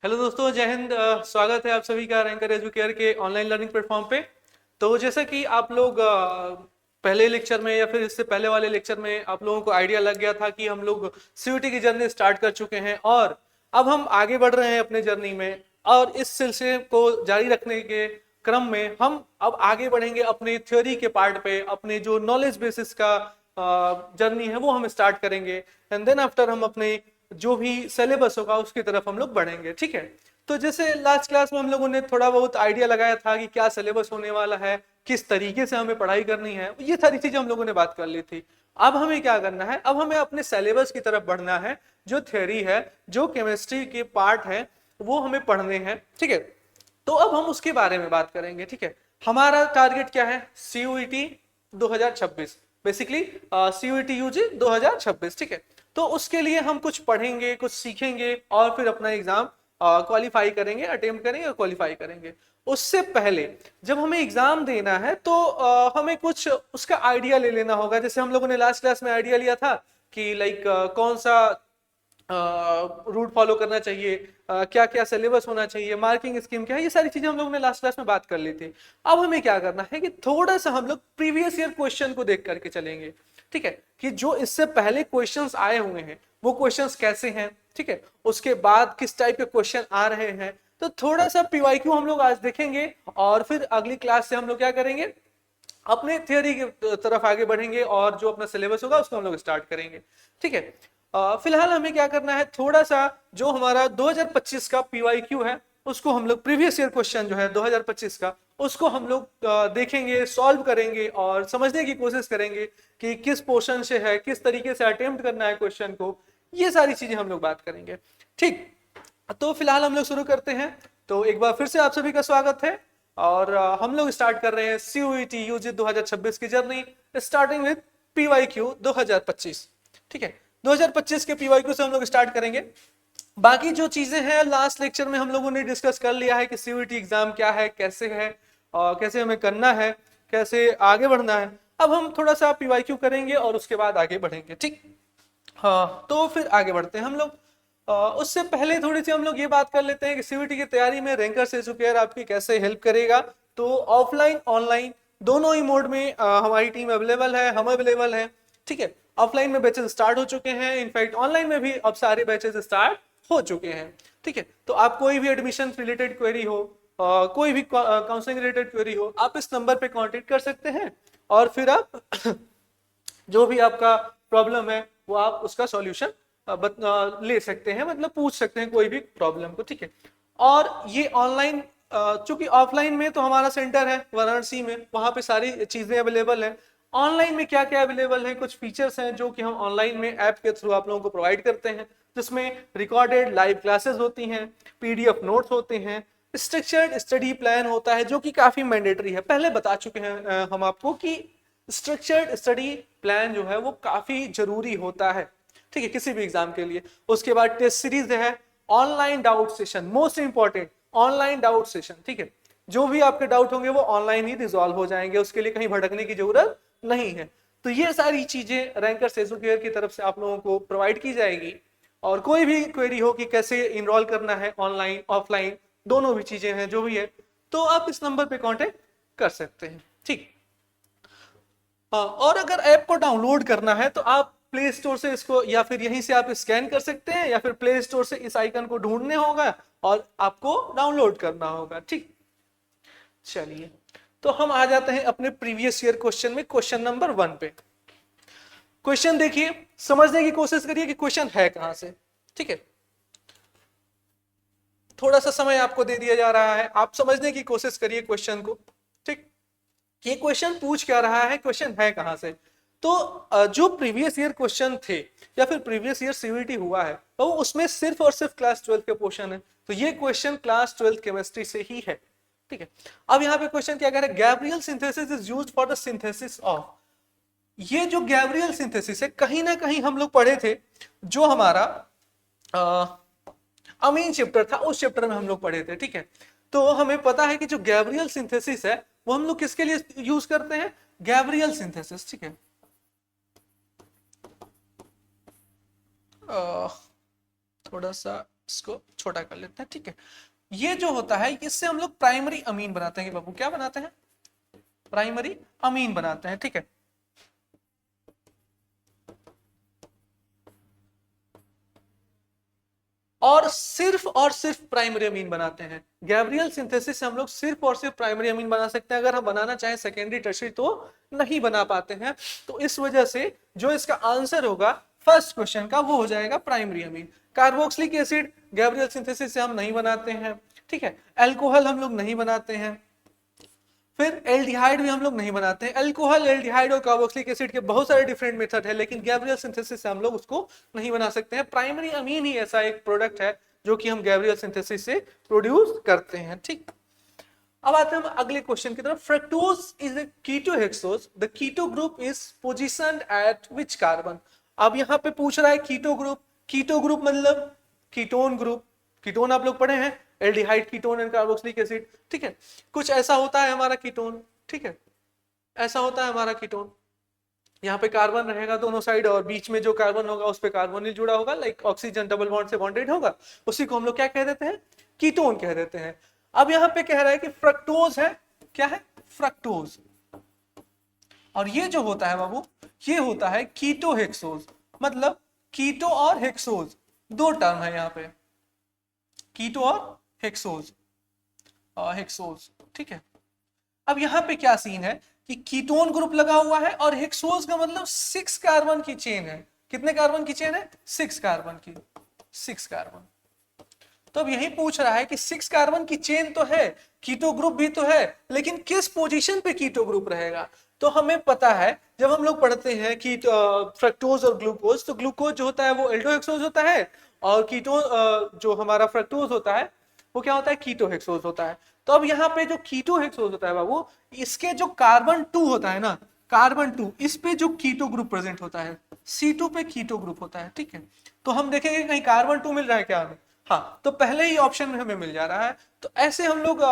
Hello दोस्तों, जय हिंद। स्वागत है आप सभी का रैंकर एजुकेयर के ऑनलाइन लर्निंग प्लेटफॉर्म पे। तो जैसा कि आप लोग पहले लेक्चर में या फिर इससे पहले वाले लेक्चर में आप लोगों को आइडिया लग गया था कि हम लोग सीयूटी की जर्नी स्टार्ट कर चुके हैं और अब हम आगे बढ़ रहे हैं अपने जर्नी में। और इस सिलसिले को जारी रखने के क्रम में हम अब आगे बढ़ेंगे अपने थ्योरी के पार्ट पे। अपने जो नॉलेज बेसिस का जर्नी है वो हम स्टार्ट करेंगे एंड देन आफ्टर हम अपने जो भी सिलेबस होगा उसकी तरफ हम लोग बढ़ेंगे। ठीक है, तो जैसे लास्ट क्लास में हम लोगों ने थोड़ा बहुत आइडिया लगाया था कि क्या सिलेबस होने वाला है, किस तरीके से हमें पढ़ाई करनी है, ये सारी चीजें हम लोगों ने बात कर ली थी। अब हमें क्या करना है, अब हमें अपने सिलेबस की तरफ बढ़ना है। जो थ्योरी है, जो केमिस्ट्री के पार्ट है, वो हमें पढ़ने हैं। ठीक है, तो अब हम उसके बारे में बात करेंगे। ठीक है, हमारा टारगेट क्या है, सीयूईटी 2026, बेसिकली सीयूईटी यूजी 2026। ठीक है, तो उसके लिए हम कुछ पढ़ेंगे, कुछ सीखेंगे और फिर अपना एग्जाम क्वालिफाई करेंगे, अटेम्प्ट करेंगे और क्वालिफाई करेंगे। उससे पहले जब हमें एग्जाम देना है तो हमें कुछ उसका आइडिया ले लेना होगा। जैसे हम लोगों ने लास्ट क्लास में आइडिया लिया था कि लाइक कौन सा रूट फॉलो करना चाहिए, क्या क्या सिलेबस होना चाहिए, मार्किंग स्कीम क्या है, ये सारी चीजें हम लोगों ने लास्ट क्लास में बात कर ली थी। अब हमें क्या करना है कि थोड़ा सा हम लोग प्रीवियस ईयर क्वेश्चन को देख करके चलेंगे। ठीक है, कि जो इससे पहले क्वेश्चंस आए हुए हैं वो क्वेश्चंस कैसे हैं। ठीक है, उसके बाद किस टाइप के क्वेश्चन आ रहे हैं, तो थोड़ा सा पीवाईक्यू हम लोग आज देखेंगे और फिर अगली क्लास से हम लोग क्या करेंगे, अपने थियोरी की तरफ आगे बढ़ेंगे और जो अपना सिलेबस होगा उसको हम लोग स्टार्ट करेंगे। ठीक है, फिलहाल हमें क्या करना है, थोड़ा सा जो हमारा 2025 का पीवाईक्यू है उसको हम लोग, प्रीवियस ईयर क्वेश्चन जो है 2025 का, उसको हम लोग देखेंगे, सॉल्व करेंगे और समझने की कोशिश करेंगे कि किस पोर्शन से है, किस तरीके से अटेम्प्ट करना है क्वेश्चन को। ये सारी चीजें हम लोग बात करेंगे। ठीक, तो फिलहाल हम लोग शुरू करते हैं। तो एक बार फिर से आप सभी का स्वागत है और हम लोग स्टार्ट कर रहे हैं सीयूईटी यूजी 2026 की जर्नी, स्टार्टिंग विद पीवाईक्यू 2025। ठीक है, 2025 के पीवाईक्यू से हम लोग स्टार्ट करेंगे। बाकी जो चीजें हैं लास्ट लेक्चर में हम लोगों ने डिस्कस कर लिया है कि सीयूईटी एग्जाम क्या है, कैसे है और कैसे हमें करना है, कैसे आगे बढ़ना है। अब हम थोड़ा सा पीवाईक्यू करेंगे और उसके बाद आगे बढ़ेंगे। ठीक, हाँ, तो फिर आगे बढ़ते हैं हम लोग। उससे पहले थोड़ी सी हम लोग ये बात कर लेते हैं कि सीयूईटी की तैयारी में रैंकर एजुकेयर आपकी कैसे हेल्प करेगा। तो ऑफलाइन ऑनलाइन दोनों ही मोड में हमारी टीम अवेलेबल है, हम अवेलेबल हैं। ठीक है, ऑफलाइन में बैचेस स्टार्ट हो चुके हैं, इनफैक्ट ऑनलाइन में भी अब सारे बैचेस स्टार्ट हो चुके हैं। ठीक है, तो आप कोई भी एडमिशन रिलेटेड क्वेरी हो, कोई भी काउंसलिंग रिलेटेड क्वेरी हो, आप इस नंबर पे कांटेक्ट कर सकते हैं और फिर आप जो भी आपका प्रॉब्लम है वो आप उसका सॉल्यूशन ले सकते हैं, मतलब पूछ सकते हैं कोई भी प्रॉब्लम को। ठीक है, और ये ऑनलाइन, चूंकि ऑफलाइन में तो हमारा सेंटर है वाराणसी में, वहां पे सारी चीजें अवेलेबल है। ऑनलाइन में क्या क्या अवेलेबल है, कुछ फीचर्स हैं जो कि हम ऑनलाइन में ऐप के थ्रू आप लोगों को प्रोवाइड करते हैं, जिसमें रिकॉर्डेड लाइव क्लासेस होती हैं, पीडीएफ नोट्स होते हैं, स्ट्रक्चर्ड स्टडी प्लान होता है जो कि काफी मैंडेटरी है। पहले बता चुके हैं हम आपको कि स्ट्रक्चर्ड स्टडी प्लान जो है वो काफी जरूरी होता है। ठीक है, किसी भी एग्जाम के लिए। उसके बाद टेस्ट सीरीज है, online doubt session, most important online doubt session. ठीक है, जो भी आपके डाउट होंगे वो ऑनलाइन ही रिजॉल्व हो जाएंगे, उसके लिए कहीं भटकने की जरूरत नहीं है। तो ये सारी चीजें रैंकर एजुकेयर की तरफ से आप लोगों को प्रोवाइड की जाएगी। और कोई भी क्वेरी हो कि कैसे इनरोल करना है, ऑनलाइन ऑफलाइन दोनों भी चीजें हैं, जो भी है, तो आप इस नंबर पे कांटेक्ट कर सकते हैं। ठीक, हाँ, और अगर ऐप को डाउनलोड करना है तो आप प्ले स्टोर से इसको, या फिर यहीं से आप स्कैन कर सकते हैं, या फिर प्ले स्टोर से इस आइकन को ढूंढने होगा और आपको डाउनलोड करना होगा। ठीक, चलिए, तो हम आ जाते हैं अपने प्रीवियस ईयर क्वेश्चन में, क्वेश्चन नंबर 1 पे। क्वेश्चन देखिए, समझने की कोशिश करिए कि क्वेश्चन है कहां से। ठीक है, थोड़ा सा समय आपको दे दिया जा रहा है, आप समझने की कोशिश करिए क्वेश्चन को। ठीक, ये क्वेश्चन पूछ क्या रहा है, क्वेश्चन है कहां से। तो जो प्रीवियस ईयर क्वेश्चन थे या फिर प्रीवियस ईयर सीवीटी हुआ है, तो उसमें सिर्फ और सिर्फ क्लास 12 के पोर्शन है। तो ये क्वेश्चन क्लास 12 केमिस्ट्री से ही है। ठीक है, अब यहाँ पे क्वेश्चन क्या कह रहा है, Gabriel synthesis is used for the synthesis of. ये जो गैब्रियल सिंथेसिस है, कहीं ना कहीं हम लोग पढ़े थे, जो हमारा अमीन चैप्टर था, उस चैप्टर में हम लोग पढ़े थे। ठीक है, तो हमें पता है कि जो गैब्रियल सिंथेसिस है वो हम लोग किसके लिए यूज करते हैं, गैब्रियल सिंथेसिस। ठीक है, थोड़ा सा इसको छोटा कर लेते हैं, ठीक है। ये जो होता है इससे हम लोग प्राइमरी अमीन बनाते हैं बाबू, क्या बनाते हैं, प्राइमरी अमीन बनाते हैं, ठीक है। और सिर्फ प्राइमरी अमीन बनाते हैं। गैब्रियल सिंथेसिस से हम लोग सिर्फ और सिर्फ प्राइमरी अमीन बना सकते हैं। अगर हम बनाना चाहें सेकेंडरी टर्शियरी तो नहीं बना पाते हैं। तो इस वजह से जो इसका आंसर होगा फर्स्ट क्वेश्चन का वो हो जाएगा primary amine. Carboxylic acid Gabriel synthesis से हम नहीं बनाते हैं, ठीक है। अल्कोहल हम लोग नहीं बनाते हैं, फिर एल्डिहाइड भी हम लोग नहीं बनाते हैं। अल्कोहल, एल्डिहाइड और कार्बोक्सिलिक एसिड के बहुत सारे डिफरेंट मेथड है, लेकिन गैब्रियल सिंथेसिस से हम लोग उसको नहीं बना सकते हैं। प्राइमरी अमीन ही ऐसा एक प्रोडक्ट है जो कि हम गैब्रियल सिंथेसिस से प्रोड्यूस करते हैं, ठीक। अब आते हैं हम अगले क्वेश्चन की तरफ। Fructose is a ketohexose, the keto group is positioned at which carbon. अब यहाँ पे पूछ रहा है कीटो ग्रुप। कीटो ग्रुप मतलब कीटोन ग्रुप, कीटोन आप लोग पढ़े हैं, aldehyde ketone and carboxylic acid, ठीक है। कुछ ऐसा होता है हमारा कीटोन, ठीक है, ऐसा होता है हमारा कीटोन। यहाँ पे कार्बन रहेगा दोनों साइड और बीच में जो कार्बन होगा उस पे कार्बोनिल जुड़ा होगा, लाइक ऑक्सीजन डबल बॉन्ड से बॉन्डेड होगा, उसी को हम लोग क्या कह देते हैं, कीटोन कह देते हैं। अब यहाँ पे कह रहा है कि फ्रक्टोज है, क्या है, फ्रक्टोज। और ये जो होता है बाबू ये होता है कीटोहेक्सोज, मतलब कीटो और हेक्सोज दो टर्म है यहाँ पे, कीटो और हेक्सोज, हेक्सोज, ठीक है। अब यहाँ पे क्या सीन है कि कीटोन ग्रुप लगा हुआ है और हेक्सोज का मतलब 6 कार्बन की चेन है। कितने कार्बन की चेन है, 6 कार्बन की, 6 कार्बन। तो अब यही पूछ रहा है कि 6 कार्बन की चेन तो है, कीटो ग्रुप भी तो है, लेकिन किस पोजीशन पे कीटो ग्रुप रहेगा। तो हमें पता है जब हम लोग पढ़ते हैं कि फ्रक्टोज और ग्लूकोज, तो ग्लूकोज जो होता है वो एल्डोहेक्सोज होता है और कीटो जो हमारा फ्रक्टोज होता है वो क्या होता है, कीटोहेक्सोज होता है। तो अब यहाँ पे जो कीटोहेक्सोज होता है बाबू, इसके जो कार्बन 2 होता है ना, कार्बन 2 इस पे जो कीटो ग्रुप प्रेजेंट होता है, C2 पे कीटो ग्रुप होता है, ठीक है। तो हम देखेंगे कहीं कार्बन 2 मिल रहा है क्या हमें, हाँ, तो पहले ही ऑप्शन में हमें मिल जा रहा है। तो ऐसे हम लोग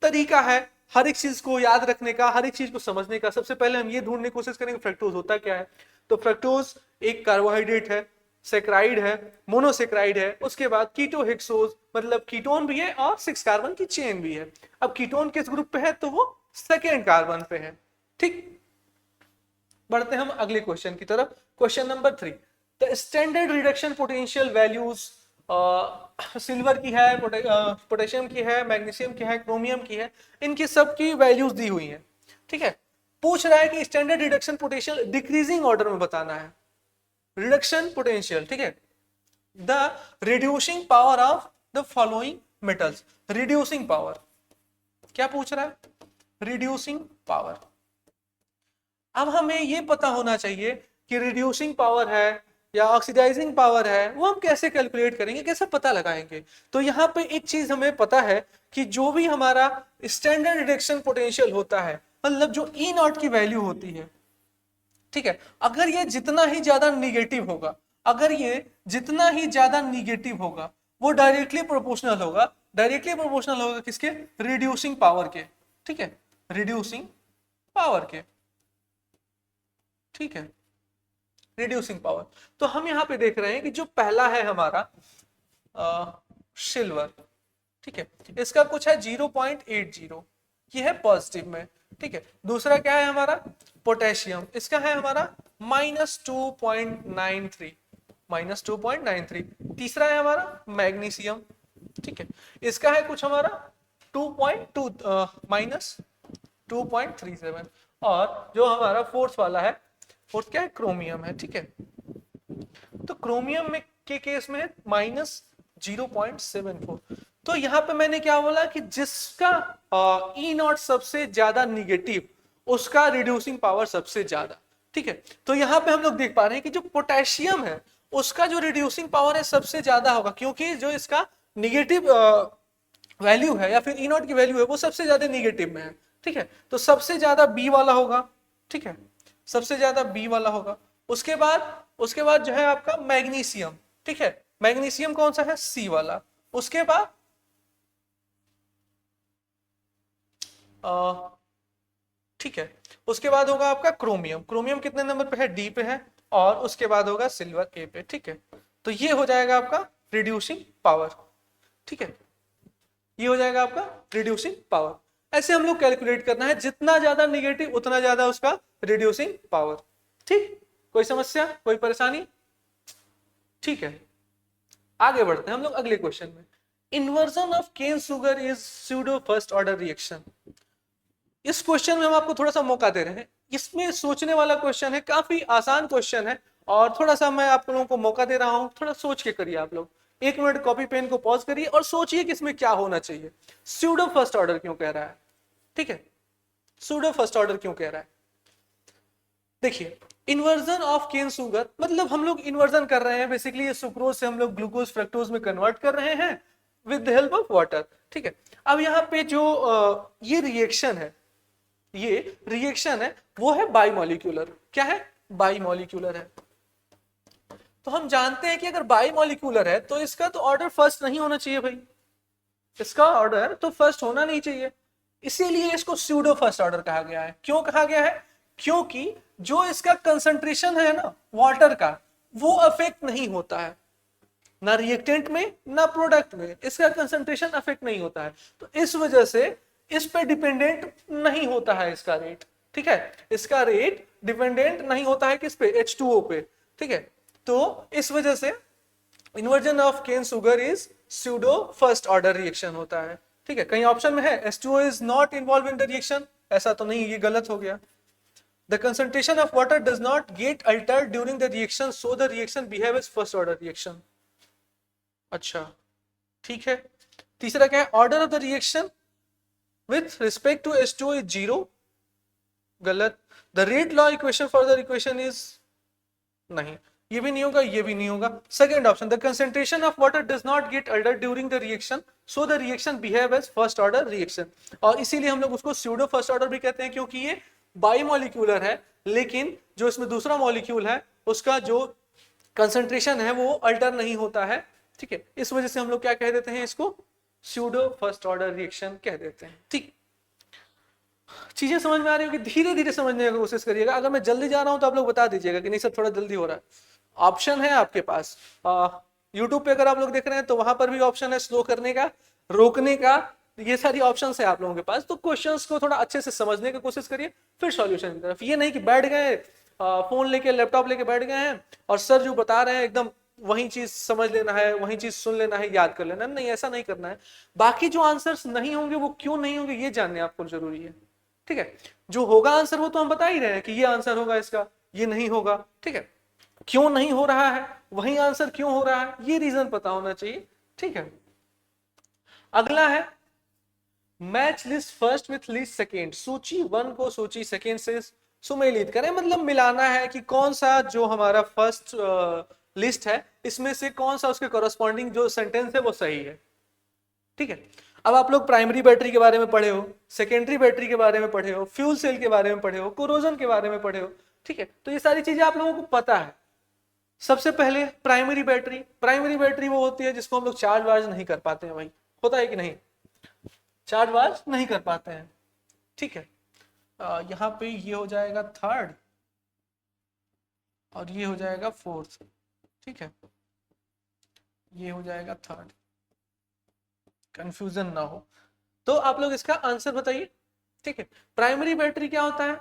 तरीका है हर एक चीज को याद रखने का, हर एक चीज को समझने का। सबसे पहले हम ये ढूंढने की कोशिश करेंगे फ्रक्टोज होता क्या है। तो फ्रक्टोज एक कार्बोहाइड्रेट है, सेक्राइड है, मोनोसेक्राइड है। उसके बाद कीटोहेक्सोज मतलब कीटोन भी है और 6 कार्बन की चेन भी है। अब कीटोन किस ग्रुप पे है, तो वो सेकेंड कार्बन पे है, ठीक। बढ़ते हम अगले क्वेश्चन की तरफ। Question number 3, the standard reduction potential values silver की है, पोटेशियम की है, मैग्नीशियम की है, क्रोमियम की है, इनकी सबकी वैल्यूज दी हुई है, ठीक है। पूछ रहा है कि standard reduction potential decreasing order में बताना है। रिडक्शन पोटेंशियल, ठीक है, the reducing power of the following metals. Reducing power क्या पूछ रहा है, रिड्यूसिंग पावर। अब हमें यह पता होना चाहिए कि रिड्यूसिंग पावर है या ऑक्सीडाइजिंग पावर है, वो हम कैसे कैलकुलेट करेंगे, कैसे पता लगाएंगे। तो यहाँ पे एक चीज हमें पता है कि जो भी हमारा स्टैंडर्ड रिडक्शन पोटेंशियल होता है, मतलब जो E0 की वैल्यू होती है, ठीक है, अगर ये जितना ही ज्यादा निगेटिव होगा, अगर ये जितना ही ज्यादा निगेटिव होगा, वो डायरेक्टली प्रोपोर्शनल होगा। डायरेक्टली प्रोपोर्शनल होगा किसके, रिड्यूसिंग पावर के, ठीक है, रिड्यूसिंग पावर के, ठीक है, रिड्यूसिंग पावर। तो हम यहां पे देख रहे हैं कि जो पहला है हमारा सिल्वर, ठीक है, इसका कुछ है 0.80, ये है पॉजिटिव में, ठीक है। दूसरा क्या है हमारा पोटेशियम, इसका है हमारा -2.93, -2.93। तीसरा है हमारा मैग्नीशियम, ठीक है, इसका है कुछ हमारा 2.2 -2.37। और जो हमारा फोर्थ वाला है, फोर्थ क्या है, क्रोमियम है, ठीक है। तो क्रोमियम में के केस में -0.74। तो यहां पे मैंने क्या बोला कि जिसका E0 सबसे ज्यादा निगेटिव, उसका रिड्यूसिंग पावर सबसे ज्यादा, ठीक है। तो यहां पे हम लोग देख पा रहे हैं कि जो पोटेशियम है उसका जो रिड्यूसिंग पावर है सबसे ज्यादा होगा, क्योंकि जो इसका निगेटिव वैल्यू है या फिर E0 की वैल्यू है वो सबसे ज्यादा निगेटिव में है, ठीक है। तो सबसे ज्यादा बी वाला होगा, ठीक है, सबसे ज्यादा बी वाला होगा। उसके बाद जो है आपका मैग्नीशियम, ठीक है, मैग्नीशियम कौन सा है, सी वाला। उसके बाद ठीक है, उसके बाद होगा आपका क्रोमियम। क्रोमियम कितने नंबर पे है, डी पे है। और उसके बाद होगा सिल्वर ए पे, ठीक है। तो ये हो जाएगा आपका रिड्यूसिंग पावर, ठीक है, ये हो जाएगा आपका रिड्यूसिंग पावर। ऐसे हम लोग कैलकुलेट करना है, जितना ज्यादा निगेटिव उतना ज्यादा उसका रिड्यूसिंग पावर। ठीक, कोई समस्या, कोई परेशानी? ठीक है, आगे बढ़ते हैं हम लोग अगले क्वेश्चन में। Inversion of cane sugar is pseudo first order reaction. इस क्वेश्चन में हम आपको थोड़ा सा मौका दे रहे हैं, इसमें सोचने वाला क्वेश्चन है, काफी आसान क्वेश्चन है, और थोड़ा सा मैं आप लोगों को मौका दे रहा हूं, थोड़ा सोच के करिए आप लोग। 1 मिनट कॉपी पेन को पॉज करिए और सोचिए कि इसमें क्या होना चाहिए। स्यूडो फर्स्ट ऑर्डर क्यों कह रहा है? ठीक है, स्यूडो फर्स्ट ऑर्डर क्यों कह रहा है? देखिए, इन्वर्जन ऑफ केन शुगर मतलब हम लोग इन्वर्जन कर रहे हैं, बेसिकली ये सुक्रोज से हम लोग ग्लूकोज फ्रक्टोज में कन्वर्ट कर रहे हैं with the help of water. ठीक है, अब यहाँ पे जो ये रिएक्शन है, ये रिएक्शन है वो है बाइमोलिक्यूलर। क्या है? बाइमोलिक्यूलर है। तो हम जानते हैं कि अगर बाइमोलिक्यूलर है तो इसका तो ऑर्डर फर्स्ट नहीं होना चाहिए भाई, इसका ऑर्डर तो फर्स्ट होना नहीं चाहिए, इसीलिए इसको स्यूडो फर्स्ट ऑर्डर कहा गया है। क्यों कहा गया है? क्योंकि जो इसका कंसंट्रेशन है ना वाटर का, वो अफेक्ट नहीं होता है, ना रिएक्टेंट में ना प्रोडक्ट में, इसका कंसंट्रेशन अफेक्ट नहीं होता है, तो इस वजह से इस पे डिपेंडेंट नहीं होता है इसका रेट। ठीक है, इसका रेट डिपेंडेंट नहीं होता है किस पे? H2O पे। ठीक है, तो इस वजह से inversion of cane sugar is pseudo first order reaction होता है। ठीक है, कहीं ऑप्शन में है H2O is not involve in the reaction, ऐसा तो नहीं, ये गलत हो गया। The concentration of water does not get altered during the reaction, so the reaction behave as first order reaction. अच्छा, ठीक है। तीसरा क्या है? Order of the reaction with respect to H2O is 0. गलत। The rate law equation for the equation is नहीं, ये भी नहीं होगा, ये भी नहीं होगा। Second option, the concentration of water does not get altered during the reaction, so the reaction behave as first order reaction. और इसीलिए हम लोग उसको pseudo first order भी कहते हैं, क्योंकि ये बाइमोलिक्यूलर है, लेकिन जो इसमें दूसरा मॉलिक्यूल है उसका जो कंसंट्रेशन है वो अल्टर नहीं होता है। ठीक है, इस वजह से हम लोग क्या कह देते हैं? इसको स्यूडो फर्स्ट ऑर्डर रिएक्शन कह देते हैं। ठीक, चीजें समझ में आ रही होगी, धीरे धीरे समझने की कोशिश करिएगा। अगर मैं जल्दी जा रहा हूं तो आप लोग बता दीजिएगा कि नहीं सर थोड़ा जल्दी हो रहा है। ऑप्शन है आपके पास, यूट्यूब पे अगर आप लोग देख रहे हैं तो वहां पर भी ऑप्शन है स्लो करने का, रोकने का, ये सारी ऑप्शंस है आप लोगों के पास। तो क्वेश्चंस को थोड़ा अच्छे से समझने की कोशिश करिए, फिर सॉल्यूशन की तरफ। ये नहीं कि बैठ गए फोन लेके लैपटॉप लेके बैठ गए हैं और सर जो बता रहे हैं एकदम वही चीज समझ लेना है, वही चीज सुन लेना है, याद कर लेना है, नहीं ऐसा नहीं करना है। बाकी जो आंसर्स नहीं होंगे वो क्यों नहीं होंगे ये जानने आपको जरूरी है। ठीक है, जो होगा आंसर वो तो हम बता ही रहे हैं कि ये आंसर होगा इसका, ये नहीं होगा। ठीक है, क्यों नहीं हो रहा है, वही आंसर क्यों हो रहा है, ये रीजन पता होना चाहिए। ठीक है, अगला है match list first with list second. सूची 1 को सूची सेकेंड से सुमेलित करें, मतलब मिलाना है कि कौन सा जो हमारा फर्स्ट लिस्ट है इसमें से कौन सा उसके कॉरस्पॉन्डिंग जो सेंटेंस है वो सही है। ठीक है, अब आप लोग प्राइमरी बैटरी के बारे में पढ़े हो, सेकेंडरी बैटरी के बारे में पढ़े हो, फ्यूल सेल के बारे में पढ़े हो, कोरोजन के बारे में पढ़े हो। ठीक है, तो ये सारी चीजें आप लोगों को पता है। सबसे पहले प्राइमरी बैटरी वो होती है जिसको हम लोग चार्ज वार्ज नहीं कर पाते हैं भाई, होता है कि नहीं? चार्ज वार्ज नहीं कर पाते हैं। ठीक है, यहाँ पे ये हो जाएगा थर्ड और ये हो जाएगा फोर्थ। ठीक है, ये हो जाएगा थर्ड, कंफ्यूजन ना हो। तो आप लोग इसका आंसर बताइए। ठीक है, प्राइमरी बैटरी क्या होता है?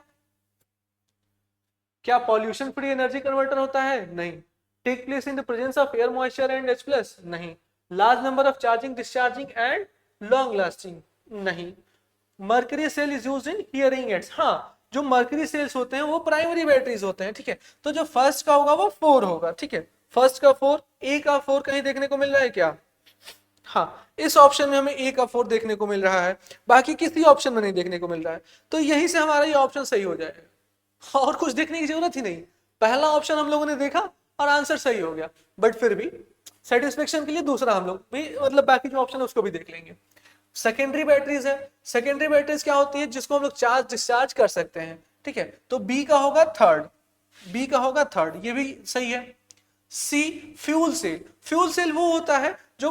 क्या पॉल्यूशन फ्री एनर्जी कन्वर्टर होता है? नहीं। Take place in the presence of air moisture and H+? नहीं। Large number of charging discharging and long lasting? नहीं। Mercury cell is used in hearing aids? हाँ, जो मर्करी सेल्स होते हैं वो प्राइमरी बैटरीज होते हैं। ठीक है, तो जो फर्स्ट का होगा वो 4 होगा। ठीक है, फर्स्ट का 4, ए का 4 कहीं देखने को मिल रहा है क्या? हाँ, इस ऑप्शन में हमें ए का 4 देखने को मिल रहा है, बाकी किसी ऑप्शन में नहीं देखने को मिल रहा है। तो यही से हमारा ये ऑप्शन सही हो जाएगा, और कुछ देखने की जरूरत ही नहीं। पहला ऑप्शन हम लोगों ने देखा और आंसर सही हो गया, बट फिर भी सेटिस्फेक्शन के लिए दूसरा हम लोग भी मतलब बाकी जो ऑप्शन है उसको भी देख लेंगे। सेकेंडरी बैटरीज है, सेकेंडरी बैटरीज क्या होती है? जिसको हम लोग चार्ज डिस्चार्ज कर सकते हैं। ठीक है, तो बी का होगा थर्ड, बी का होगा थर्ड, ये भी सही है। सी फ्यूल सेल, फ्यूल सेल वो होता है जो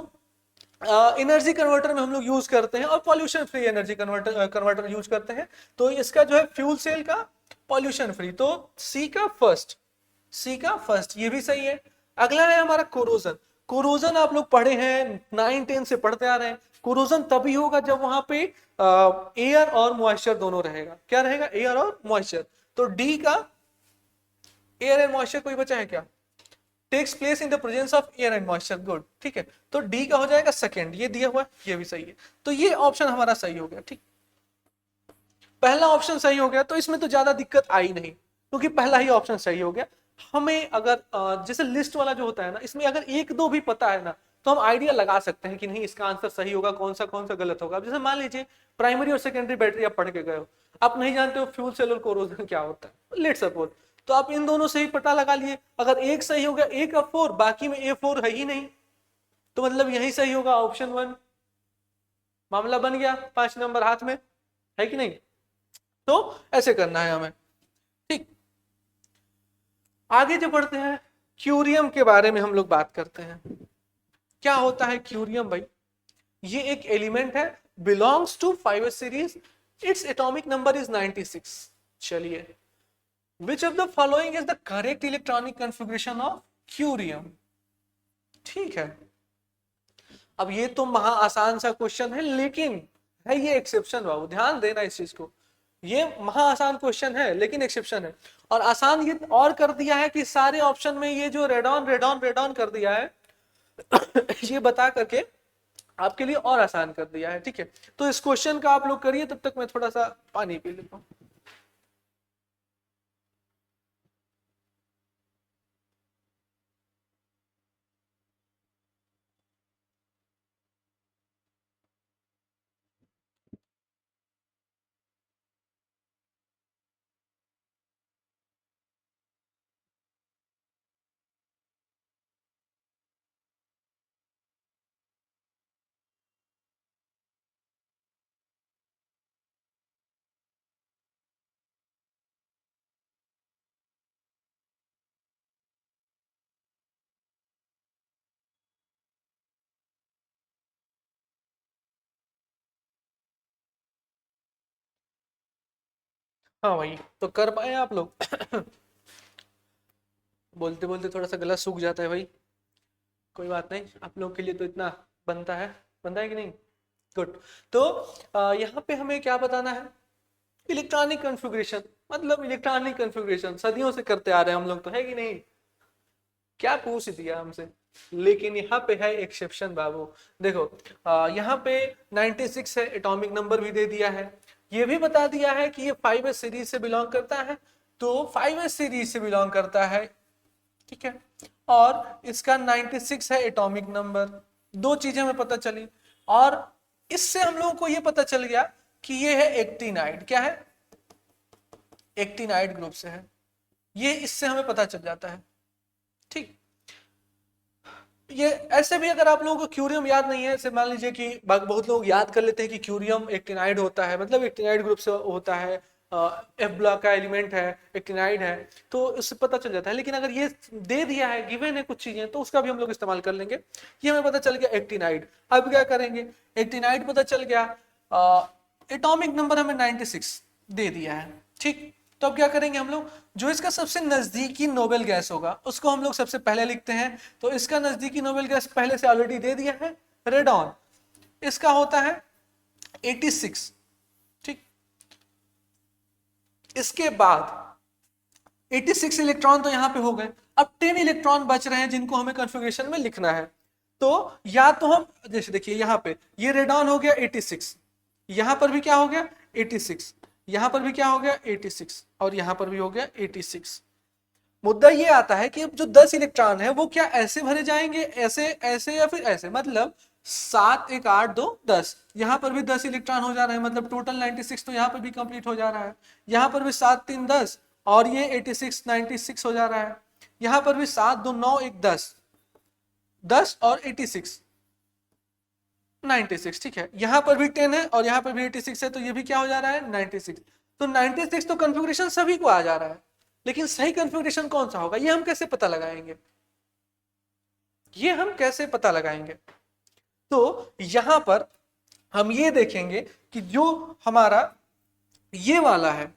एनर्जी कन्वर्टर में हम लोग यूज करते हैं और pollution free energy converter use करते हैं। तो इसका जो है फ्यूल सेल का पॉल्यूशन फ्री, तो सी का फर्स्ट, सी का फर्स्ट, ये भी सही है। अगला है हमारा कोरोजन। कोरोजन आप लोग पढ़े हैं, 9-10 से पढ़ते आ रहे हैं। कोरोजन तभी होगा जब वहां पे एयर और मॉइस्चर दोनों रहेगा। क्या रहेगा? एयर और मॉइस्चर। तो डी का एयर एंड मॉइस्चर कोई बचा है क्या? Takes place in the presence of air and moisture, good, ठीक है। तो डी का हो जाएगा सेकंड, ये दिया हुआ है, ये भी सही है। तो ये ऑप्शन हमारा सही हो गया, ठीक। पहला ऑप्शन सही हो गया, तो इसमें तो ज्यादा दिक्कत आई नहीं, क्योंकि पहला ही ऑप्शन सही हो गया। हमें अगर जैसे लिस्ट वाला जो होता है ना, इसमें अगर एक दो भी पता है ना, तो हम आइडिया लगा सकते हैं कि नहीं इसका आंसर सही होगा, कौन सा गलत होगा। अब जैसे मान लीजिए प्राइमरी और सेकेंडरी बैटरी आप पढ़ के गए हो, आप नहीं जानते हो फ्यूल सेल और कोरोजन क्या होता है, लेट सपोज, तो आप इन दोनों से ही पता लगा लिए। अगर एक सही हो गया, एक ऑफ 4, बाकी में A4 है ही नहीं, तो मतलब यही सही होगा, ऑप्शन 1। मामला बन गया, 5 नंबर हाथ में, है कि नहीं? तो ऐसे करना है हमें, ठीक। आगे जो बढ़ते हैं, क्यूरियम के बारे में हम लोग बात करते हैं। क्या होता है क्यूरियम भाई? ये एक एलिमेंट है, belongs to 5s series, it's atomic number is 96। चलिए, which of the following is the correct electronic configuration of curium? ठीक है, अब ये तो महा आसान सा क्वेश्चन है, लेकिन है ये एक्सेप्शन बाबू, ध्यान देना इस चीज को। ये महा आसान क्वेश्चन है, लेकिन एक्सेप्शन है। और आसान ये और कर दिया है कि सारे ऑप्शन में ये जो रेडॉन रेडॉन रेडॉन कर दिया है ये बता करके आपके लिए और आसान कर दिया है, ठीक है। तो इस क्वेश्चन का आप लोग करिए, तब तक मैं थोड़ा सा पानी पी लेता हूँ। हाँ भाई, तो कर पाए आप लोग? बोलते बोलते थोड़ा सा गला सूख जाता है भाई, कोई बात नहीं, आप लोग के लिए तो इतना बनता है, बनता है कि नहीं? गुड। तो यहाँ पे हमें क्या बताना है? इलेक्ट्रॉनिक कॉन्फ़िगरेशन, मतलब इलेक्ट्रॉनिक कॉन्फ़िगरेशन सदियों से करते आ रहे हैं हम लोग, तो है कि नहीं? क्या पूछ दिया हमसे, लेकिन यहाँ पे है एक्सेप्शन बाबू। देखो, यहाँ पे 96 है, एटॉमिक नंबर भी दे दिया है, ये भी बता दिया है कि ये 5s सीरीज से बिलोंग करता है, तो 5s सीरीज से बिलोंग करता है, ठीक है। और इसका 96 है एटॉमिक नंबर, दो चीजें हमें पता चली। और इससे हम लोगों को ये पता चल गया कि ये है एक्टिनाइड, क्या है? एक्टिनाइड ग्रुप से है, ये इससे हमें पता चल जाता है, ठीक। ये ऐसे भी अगर आप लोगों को क्यूरियम याद नहीं है, जैसे मान लीजिए कि बहुत लोग याद कर लेते हैं कि क्यूरियम एक्टिनाइड होता है, मतलब एक्टिनाइड ग्रुप से होता है, एफ ब्लॉक का एलिमेंट है, एक्टिनाइड है, तो उससे पता चल जाता है। लेकिन अगर ये दे दिया है, गिवन है कुछ चीजें, तो उसका भी हम लोग इस्तेमाल कर लेंगे। ये हमें पता चल गया एक्टिनाइड। अब क्या करेंगे? एक्टिनाइड पता चल गया, एटॉमिक नंबर हमें 96 दे दिया है, ठीक। तो अब क्या करेंगे हम लोग? जो इसका सबसे नजदीकी नोबेल गैस होगा उसको हम लोग सबसे पहले लिखते हैं। तो इसका नजदीकी नोबेल गैस पहले से ऑलरेडी दे दिया है, रेडॉन। इसका होता है 86, ठीक। इसके बाद 86 इलेक्ट्रॉन तो यहां पे हो गए, अब 10 इलेक्ट्रॉन बच रहे हैं जिनको हमें कॉन्फ़िगरेशन में लिखना है। तो या तो हम जैसे देखिए, यहां पे ये रेडॉन हो गया 86, यहां पर भी क्या हो गया 86, यहां पर भी क्या हो गया 86, और यहां पर भी हो गया 86। मुद्दा ये आता है कि अब जो 10 इलेक्ट्रॉन है वो क्या ऐसे भरे जाएंगे, ऐसे ऐसे या फिर ऐसे, मतलब 7 1 8 2 10, यहां पर भी 10 इलेक्ट्रॉन हो जा रहे हैं, मतलब टोटल 96 तो यहां पर भी कंप्लीट हो जा रहा है। यहां पर भी 7 3 10, और ये 86 96 हो जा रहा है। यहां पर भी 7 2 9 1 10, 10 और 86 96, ठीक है। यहां पर भी 10 है और यहां पर भी 86 है, तो ये भी क्या हो जा रहा है 96। तो 96 तो कॉन्फ़िगरेशन सभी को आ जा रहा है, लेकिन सही कॉन्फ़िगरेशन कौन सा होगा, ये हम कैसे पता लगाएंगे? ये हम कैसे पता लगाएंगे? तो यहां पर हम ये देखेंगे कि जो हमारा ये वाला है,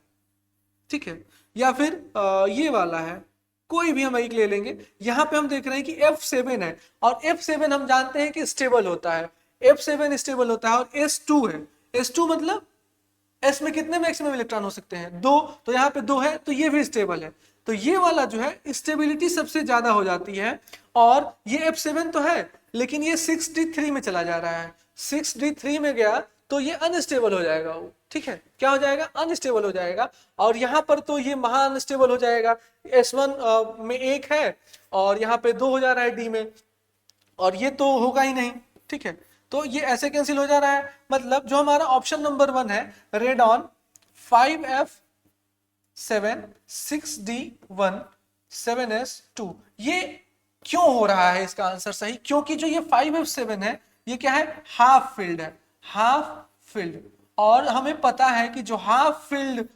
ठीक है, या फिर ये वाला है, कोई भी हम एक ले लेंगे। यहाँ पे हम देख रहे हैं कि F7 है और F7 हम जानते हैं कि स्टेबल होता है, F7 स्टेबल होता है और S2 है। S2 मतलब S में कितने मैक्सिमम इलेक्ट्रॉन हो सकते हैं? 2, तो यहाँ पे 2 है तो ये भी स्टेबल है। तो ये वाला जो है स्टेबिलिटी सबसे ज्यादा हो जाती है। और ये F7 तो है लेकिन ये 6d3 में चला जा रहा है, 6d3 में गया तो ये अनस्टेबल हो जाएगा वो, ठीक है, क्या हो जाएगा? अनस्टेबल हो जाएगा। और यहाँ पर तो ये महा अनस्टेबल हो जाएगा, S1 में 1 है और यहाँ पे 2 हो जा रहा है D में, और ये तो होगा ही नहीं, ठीक है। तो ये ऐसे कैंसिल हो जा रहा है, मतलब जो हमारा ऑप्शन नंबर 1 है रेडॉन 5f7 6d1 7s2, ये क्यों हो रहा है? इसका आंसर सही, क्योंकि जो ये 5f7 है ये क्या है? हाफ फिल्ड है, हाफ फिल्ड। और हमें पता है कि जो हाफ फिल्ड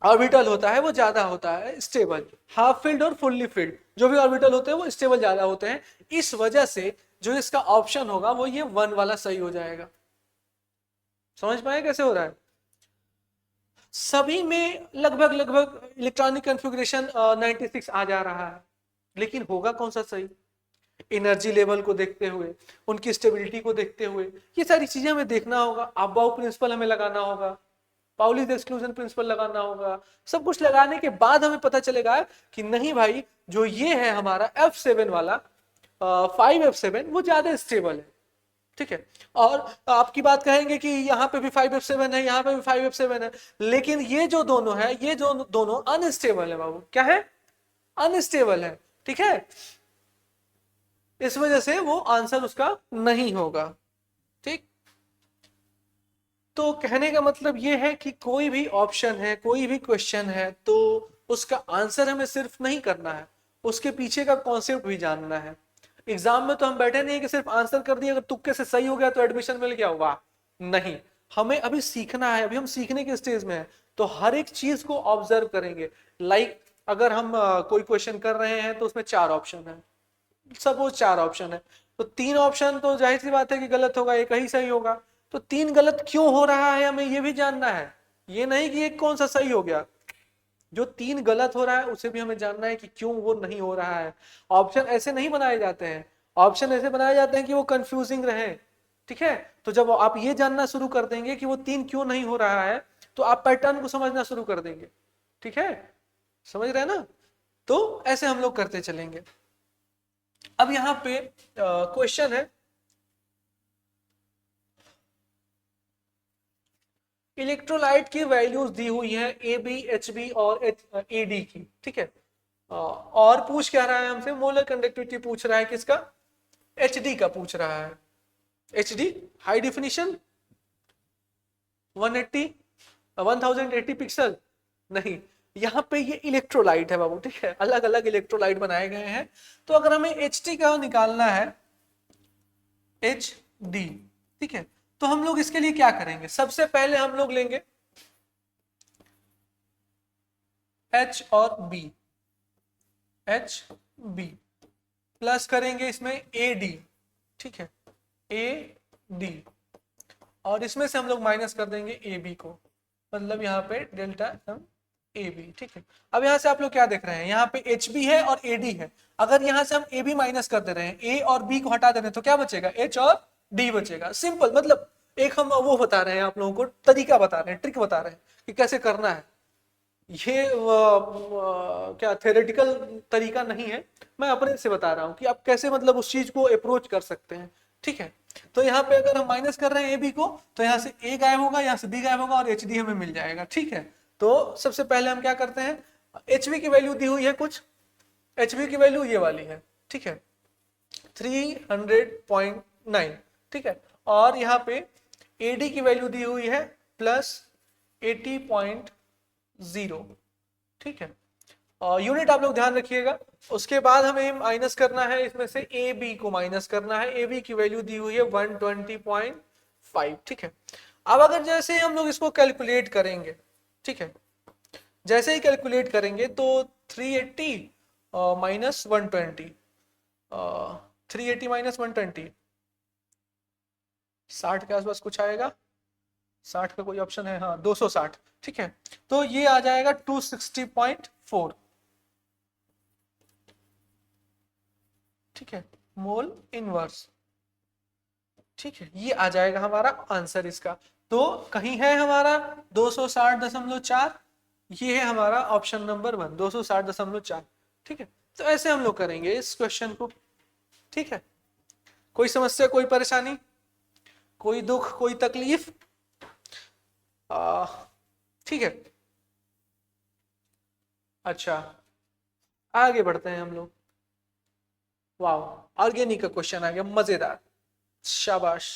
ऑर्बिटल होता है वो ज्यादा होता है स्टेबल। हाफ फिल्ड और फुल्ली फिल्ड जो भी ऑर्बिटल होते हैं वो स्टेबल ज्यादा होते हैं। इस वजह से जो इसका ऑप्शन होगा वो ये 1 वाला सही हो जाएगा। समझ पाए कैसे हो रहा है? सभी में लगभग लगभग इलेक्ट्रॉनिक कॉन्फ़िगरेशन 96 आ जा रहा है, लेकिन होगा कौन सा सही? एनर्जी लेवल को देखते हुए, उनकी स्टेबिलिटी को देखते हुए, ये सारी चीजें हमें देखना होगा। अबाउ प्रिंसिपल हमें लगाना होगा, पाउलीज एक्सक्लूजन प्रिंसिपल लगाना होगा। सब कुछ लगाने के बाद हमें पता चलेगा कि नहीं भाई, जो ये है हमारा F7 वाला 5f7 वो ज्यादा स्टेबल है, ठीक है। और आपकी बात कहेंगे कि यहाँ पे भी 5f7 है, यहाँ पे भी 5f7 है, लेकिन ये जो दोनों है ये जो दोनों अनस्टेबल है बाबू। क्या है? अनस्टेबल है, ठीक है। इस वजह से वो आंसर उसका नहीं होगा, ठीक। तो कहने का मतलब ये है कि कोई भी ऑप्शन है, कोई भी क्वेश्चन है, तो उसका आंसर हमें सिर्फ नहीं करना है, उसके पीछे का कॉन्सेप्ट भी जानना है। एग्जाम में तो हम बैठे नहीं है कि सिर्फ आंसर कर दिया, अगर तुक्के से सही हो गया तो एडमिशन मिल गया, वाह, नहीं। हमें अभी सीखना है, अभी हम सीखने के स्टेज में है, तो हर एक चीज को ऑब्जर्व करेंगे। लाइक अगर हम कोई क्वेश्चन कर रहे हैं तो उसमें 4 ऑप्शन है, सपोज 4 ऑप्शन है, तो 3 ऑप्शन तो जाहिर सी बात है कि गलत होगा, एक ही सही होगा। तो 3 गलत क्यों हो रहा है हमें ये भी जानना है, ये नहीं कि एक कौन सा सही हो गया। जो 3 गलत हो रहा है उसे भी हमें जानना है कि क्यों वो नहीं हो रहा है। ऑप्शन ऐसे नहीं बनाए जाते हैं, ऑप्शन ऐसे बनाए जाते हैं कि वो कंफ्यूजिंग रहे, ठीक है। तो जब आप ये जानना शुरू कर देंगे कि वो 3 क्यों नहीं हो रहा है, तो आप पैटर्न को समझना शुरू कर देंगे, ठीक है। समझ रहे हैं ना? तो ऐसे हम लोग करते चलेंगे। अब यहाँ पे क्वेश्चन है, इलेक्ट्रोलाइट की वैल्यूज दी हुई है AB, HB और AD की, ठीक है। और पूछ क्या रहा है हमसे? मोलर कंडक्टिविटी पूछ रहा है, किसका? HD का पूछ रहा है। HD हाई डिफिनीशन 180 1080 पिक्सल नहीं, यहाँ पे ये इलेक्ट्रोलाइट है बाबू, ठीक है, अलग अलग इलेक्ट्रोलाइट बनाए गए हैं। तो अगर हमें HD का निकालना है, HD, ठीक है, तो हम लोग इसके लिए क्या करेंगे? सबसे पहले हम लोग लेंगे H और B, HB प्लस करेंगे इसमें AD, ठीक है, AD, और इसमें से हम लोग माइनस कर देंगे AB को, मतलब यहाँ पे डेल्टा M AB, ठीक है। अब यहाँ से आप लोग क्या देख रहे हैं? यहाँ पे HB है और AD है। अगर यहाँ से हम AB माइनस कर दे रहे हैं, A और B को हटा दे रहे हैं, तो क्या बचेगा? H और D बचेगा। सिंपल, मतलब एक हम वो बता रहे हैं आप लोगों को, तरीका बता रहे हैं, ट्रिक बता रहे हैं कि कैसे करना है। ये क्या थ्योरेटिकल तरीका नहीं है, मैं अपने से बता रहा हूँ कि आप कैसे मतलब उस चीज को अप्रोच कर सकते हैं, ठीक है। तो यहाँ पे अगर हम माइनस कर रहे हैं AB को, तो यहाँ से A गायब होगा, यहाँ से B गायब होगा और HD हमें मिल जाएगा, ठीक है। तो सबसे पहले हम क्या करते हैं, HB की वैल्यू दी हुई है कुछ, HB की वैल्यू ये वाली है, ठीक है, 300.9, ठीक है। और यहाँ पे AD की वैल्यू दी हुई है +80.0, ठीक है। यूनिट आप लोग ध्यान रखिएगा। उसके बाद हमें माइनस करना है, इसमें से AB को माइनस करना है। AB की वैल्यू दी हुई है 120.5, ठीक है। अब अगर जैसे हम लोग इसको कैलकुलेट करेंगे, ठीक है, जैसे ही कैलकुलेट करेंगे तो 380 माइनस 120, 380 माइनस 120 60 के आसपास कुछ आएगा, 60 का कोई ऑप्शन है? हाँ, 260, ठीक है। तो ये आ जाएगा 260.4, ठीक है, मोल इनवर्स। ठीक है, ये आ जाएगा हमारा आंसर इसका। तो कहीं है हमारा 260.4, ये है हमारा ऑप्शन नंबर 1 260.4। ठीक है, तो ऐसे हम लोग करेंगे इस क्वेश्चन को। ठीक है, कोई समस्या, कोई परेशानी, कोई दुख, कोई तकलीफ? ठीक है, अच्छा आगे बढ़ते हैं हम लोग। वाह, ऑर्गेनिक का क्वेश्चन आ गया, मजेदार, शाबाश।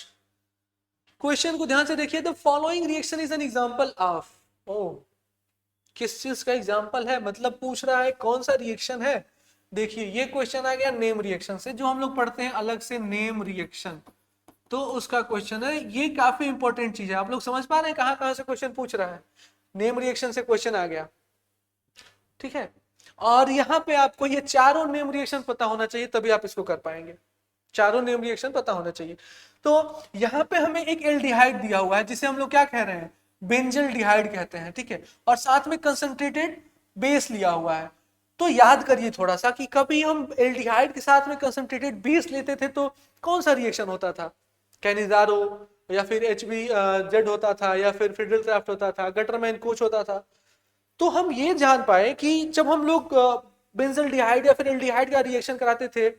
क्वेश्चन को ध्यान से देखिए, the following reaction is an example of. ओ, किस चीज का एग्जांपल है, मतलब पूछ रहा है कौन सा रिएक्शन है। देखिए ये क्वेश्चन आ गया नेम रिएक्शन से, जो हम लोग पढ़ते हैं अलग से नेम रिएक्शन, तो उसका क्वेश्चन है। ये काफी इंपॉर्टेंट चीज है, आप लोग समझ पा रहे हैं कहां कहां से क्वेश्चन पूछ रहा है। नेम रिएक्शन से क्वेश्चन आ गया, ठीक है। और यहाँ पे आपको ये चारों नेम रिएक्शन पता होना चाहिए, तभी आप इसको कर पाएंगे। चारों नेम रिएक्शन पता होना चाहिए। तो यहाँ पे हमें एक एल्डिहाइड दिया हुआ है, जिसे हम लोग क्या कह रहे हैं, बेंजल डिहाइड कहते हैं। ठीक है, और साथ में कंसंट्रेटेड बेस लिया हुआ है। तो याद करिए थोड़ा सा कि कभी हम एल्डिहाइड के साथ में कंसंट्रेटेड बेस लेते थे तो कौन सा रिएक्शन होता था, कैनिजारो या फिर HBZ होता था, या फिर फ्रिडल-क्राफ्ट होता था, गटरमैन कोच होता था। तो हम ये जान पाए कि जब हम लोग बेंजल डिहाइड या फिर एल्डिहाइड का रिएक्शन कराते थे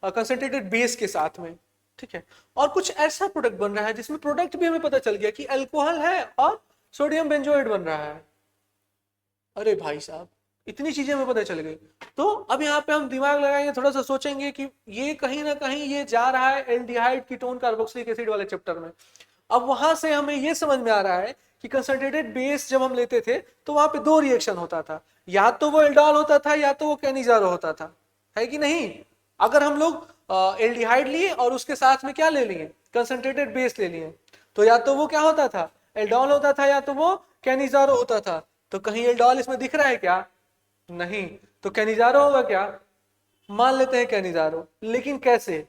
कंसंट्रेटेड बेस के साथ में, ठीक है, और कुछ ऐसा प्रोडक्ट बन रहा है जिसमें प्रोडक्ट भी हमें पता चल गया कि अल्कोहल है और सोडियम बेंजोएट बन रहा है। अरे भाई साहब, इतनी चीजें हमें पता चल गई। तो अब यहाँ पे हम दिमाग लगाएंगे, थोड़ा सा सोचेंगे कि ये कहीं ना कहीं ये जा रहा है एल्डिहाइड कीटोन कार्बोक्सिलिक एसिड वाले चैप्टर में। अब वहां से हमें ये समझ में आ रहा है कि कंसंट्रेटेड बेस जब हम लेते थे तो वहां पे दो रिएक्शन होता था, या तो वो एल्डोल होता था या तो वो कैनिजारो होता था, है कि नहीं। अगर हम लोग एल्डिहाइड लिए और उसके साथ में क्या ले लिए, कंसंट्रेटेड बेस ले लिए, तो या तो वो क्या होता था, एल्डोल होता था, या तो वो कैनिजारो होता था। तो कहीं एल्डोल इसमें दिख रहा है क्या, नहीं, तो कैनिजारो होगा क्या, मान लेते हैं कैनिजारो। लेकिन कैसे,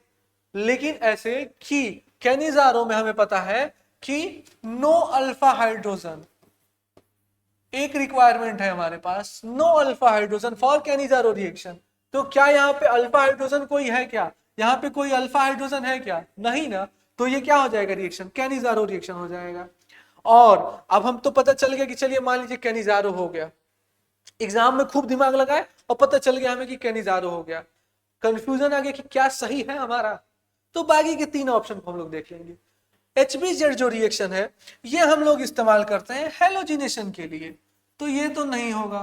लेकिन ऐसे कि कैनिजारो में हमें पता है कि नो अल्फा हाइड्रोजन, एक रिक्वायरमेंट है हमारे पास, no alpha hydrogen for Cannizzaro reaction. तो क्या यहाँ पे अल्फा हाइड्रोजन कोई है क्या, यहाँ पे कोई अल्फा हाइड्रोजन है क्या, नहीं ना। तो ये क्या हो जाएगा रिएक्शन, कैनिजारो रिएक्शन हो जाएगा। और अब हम तो पता चल गया कि चलिए मान लीजिए कैनिजारो हो गया, एग्जाम में खूब दिमाग लगाए और पता चल गया हमें कि कैनिजारो हो गया, कंफ्यूजन आ गया कि क्या सही है हमारा। तो बाकी के तीन ऑप्शन को हम लोग देख लेंगे। HBZ जो रिएक्शन है ये हम लोग इस्तेमाल करते हैं हेलोजिनेशन के लिए, तो ये तो नहीं होगा,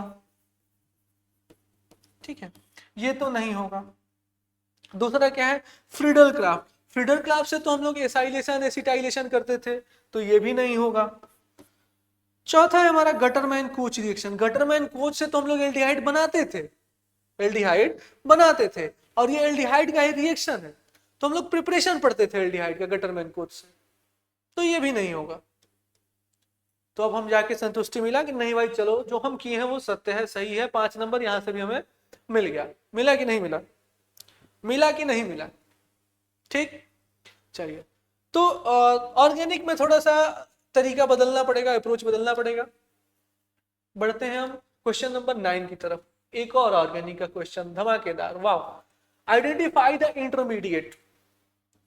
ठीक है, ये तो नहीं होगा। दूसरा क्या है, फ्रीडल क्राफ्ट, फ्रीडल क्राफ्ट से तो हम लोग एसाइलेशन एसिटाइलेशन करते थे, तो ये भी नहीं होगा। चौथा है हमारा Gattermann coach reaction, Gattermann coach से तो हम लोग एल्डिहाइड बनाते थे, एल्डिहाइड बनाते थे, और ये एल्डिहाइड का ही रिएक्शन है, तो हम लोग प्रिपरेशन पढ़ते थे एल्डिहाइड का गटरमैन कोच से, तो ये भी नहीं होगा। तो अब हम जाके संतुष्टि मिला कि नहीं भाई चलो जो हम किए हैं वो सत्य है, सही है, 5 नंबर यहां से भी हमें मिल गया। मिला कि नहीं मिला, मिला कि नहीं मिला, ठीक। चलिए, तो ऑर्गेनिक में थोड़ा सा तरीका बदलना पड़ेगा, अप्रोच बदलना पड़ेगा। बढ़ते हैं हम क्वेश्चन नंबर 9 की तरफ। एक और ऑर्गेनिक का क्वेश्चन धमाकेदार, वाह। आइडेंटिफाई द इंटरमीडिएट,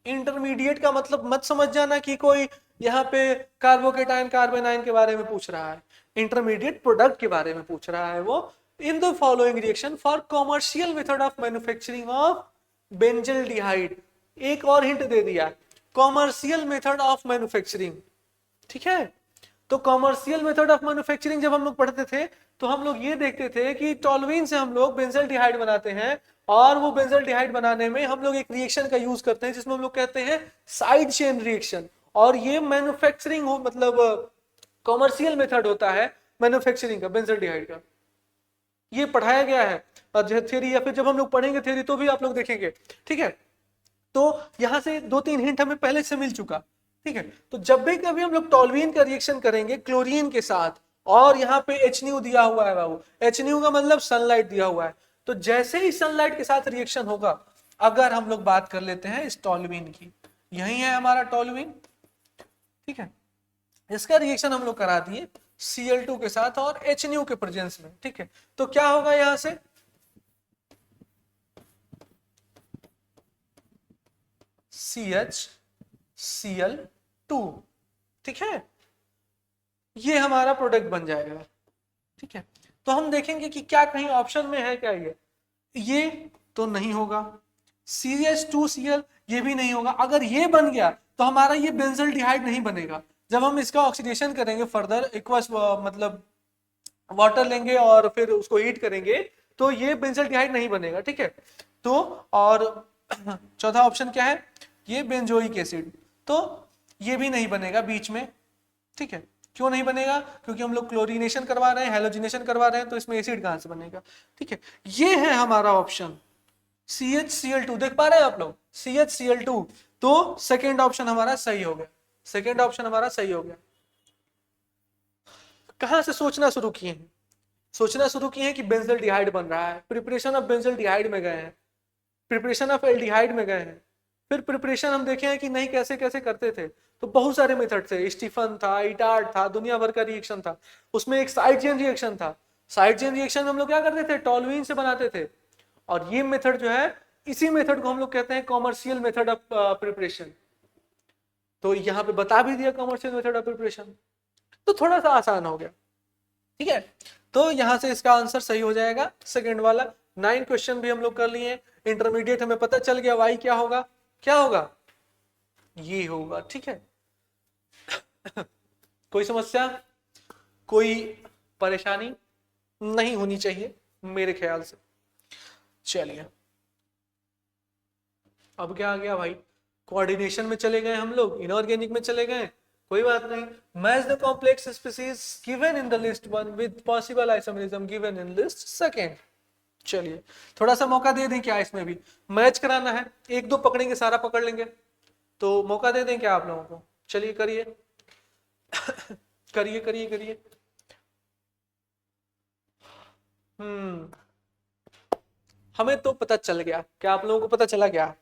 इंटरमीडिएट का मतलब मत समझ जाना कि कोई यहाँ पे कार्बोकेटाइन कार्बेनाइन के बारे में पूछ रहा है, इंटरमीडिएट प्रोडक्ट के बारे में पूछ रहा है वो। In the following reaction for commercial method of manufacturing of benzaldehyde, एक और हिंट दे दिया, कॉमर्शियल मेथड ऑफ मैन्युफैक्चरिंग, ठीक है। तो कॉमर्शियल मेथड ऑफ मैन्युफैक्चरिंग जब हम लोग पढ़ते थे तो हम लोग ये देखते थे कि टोल्यूइन से हम लोग बेंजल डिहाइड बनाते हैं, और वो बेंजल डिहाइड बनाने में हम लोग एक रिएक्शन का यूज करते हैं जिसमें हम लोग कहते हैं साइड चेन रिएक्शन। और ये मैन्युफैक्चरिंग हो, मतलब कॉमर्शियल मेथड होता है मैन्युफैक्चरिंग का बेंजल डिहाइड का, ये पढ़ाया गया है। और थ्योरी या फिर जब हम लोग पढ़ेंगे थ्योरी तो भी आप लोग देखेंगे, ठीक है। तो यहां से 2-3 हिंट हमें पहले से मिल चुका, ठीक है। तो जब भी कभी हम लोग टोल्यूइन का रिएक्शन करेंगे क्लोरीन के साथ, और यहाँ पे HNU दिया हुआ है बाबू, HNU का मतलब सनलाइट दिया हुआ है, तो जैसे ही सनलाइट के साथ रिएक्शन होगा, अगर हम लोग बात कर लेते हैं इस टोल्यूइन की, यही है हमारा टोल्यूइन, ठीक है, इसका रिएक्शन हम लोग करा दिए Cl2 के साथ और HNU के प्रेजेंस में, ठीक है। तो क्या होगा, यहां से CHCl2, ठीक है, ये हमारा प्रोडक्ट बन जाएगा। ठीक है, तो हम देखेंगे कि क्या कहीं ऑप्शन में है क्या ये तो नहीं होगा। CH2Cl ये भी नहीं होगा। अगर ये बन गया तो हमारा ये बेंजल्डिहाइड नहीं बनेगा। जब हम इसका ऑक्सीडेशन करेंगे फर्दर एक्वस मतलब वाटर लेंगे और फिर उसको हीट करेंगे तो ये बेंजल्डिहाइड नहीं बनेगा। ठीक है, तो और चौथा ऑप्शन क्या है, ये बेंजोइक एसिड, तो ये भी नहीं बनेगा बीच में। ठीक है, क्यों नहीं बनेगा, क्योंकि हम लोग क्लोरीनेशन करवा रहे हैं, हेलोजिनेशन करवा रहे हैं, तो इसमें एसिड कहां से बनेगा। ठीक है, ये है हमारा ऑप्शन CHCl2। देख पा रहे हैं आप लोग, CHCl2, तो सेकेंड ऑप्शन हमारा सही हो गया। सेकेंड ऑप्शन हमारा सही हो गया। कहां से सोचना शुरू किए हैं, सोचना शुरू किए हैं कि बेंजल्डिहाइड बन रहा है, प्रिपरेशन ऑफ बेंजल्डिहाइड में गए हैं, प्रिपरेशन ऑफ एल्डिहाइड में गए हैं, फिर प्रिपरेशन हम देखे हैं कि नहीं कैसे कैसे करते थे। तो बहुत सारे मेथड थे, स्टीफन था, इटार्ड था, दुनिया भर का रिएक्शन था। उसमें एक साइड चेन रिएक्शन था। साइड चेन रिएक्शन में हम लोग क्या करते थे, टॉलुइन से बनाते थे। और ये मेथड जो है, इसी मेथड को हम लोग कहते हैं कॉमर्शियल मेथड ऑफ प्रिपरेशन। तो यहाँ पे बता भी दिया कॉमर्शियल मेथड ऑफ प्रिपरेशन, तो थोड़ा सा आसान हो गया। ठीक है, तो यहां से इसका आंसर सही हो जाएगा सेकंड वाला। 9 क्वेश्चन भी हम लोग कर लिए। इंटरमीडिएट हमें पता चल गया वाई क्या होगा, क्या होगा, ये होगा। ठीक है, कोई समस्या, कोई परेशानी नहीं होनी चाहिए मेरे ख्याल से। चलिए, अब क्या आ गया भाई, कोऑर्डिनेशन में चले गए हम लोग, इनऑर्गेनिक में चले गए, कोई बात नहीं। Match the complex species given in the list one with possible isomerism given in list second. चलिए, थोड़ा सा मौका दे दें क्या, इसमें भी मैच कराना है, एक दो पकड़ेंगे सारा पकड़ लेंगे, तो मौका दे दें क्या आप लोगों को। चलिए करिए करिए करिए करिए। हमें तो पता चल गया, क्या आप लोगों को पता चला गया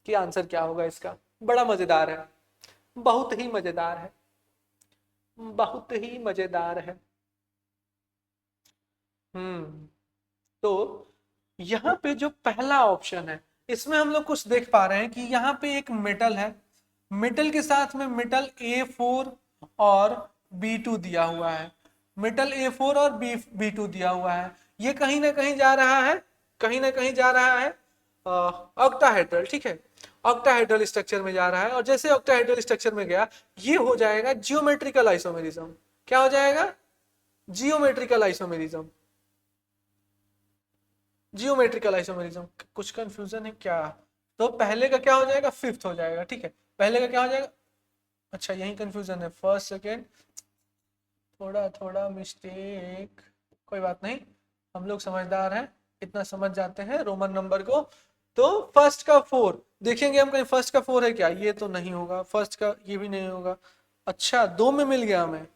कि आंसर क्या होगा इसका। बड़ा मजेदार है, बहुत ही मजेदार है, बहुत ही मजेदार है। तो यहाँ पे जो पहला ऑप्शन है, इसमें हम लोग कुछ देख पा रहे हैं कि यहाँ पे एक मेटल है, मेटल के साथ में मेटल A4 और B2 दिया हुआ है, मेटल A4 और B2 दिया हुआ है। ये कहीं ना कहीं जा रहा है, कहीं ना कहीं जा रहा है ऑक्टाहेड्रल। ठीक है, ऑक्टाहेड्रल स्ट्रक्चर में जा रहा है, और जैसे ऑक्टाहेड्रल स्ट्रक्चर में गया, ये हो जाएगा जियोमेट्रिकल आइसोमेरिज्म। क्या हो जाएगा, जियोमेट्रिकल आइसोमेरिज्म। जियोमेट्रिकल आइसोमेरिज्म, कुछ कंफ्यूजन है क्या, तो पहले का क्या हो जाएगा, फिफ्थ हो जाएगा। ठीक है, पहले का क्या हो जाएगा, अच्छा यही कंफ्यूजन है, फर्स्ट सेकेंड, थोड़ा थोड़ा मिस्टेक, कोई बात नहीं, हम लोग समझदार हैं, इतना समझ जाते हैं रोमन नंबर को। तो फर्स्ट का 4 देखेंगे हम, कहीं फर्स्ट का 4 है क्या, ये तो नहीं होगा, फर्स्ट का ये भी नहीं होगा। अच्छा, 2 में मिल गया हमें,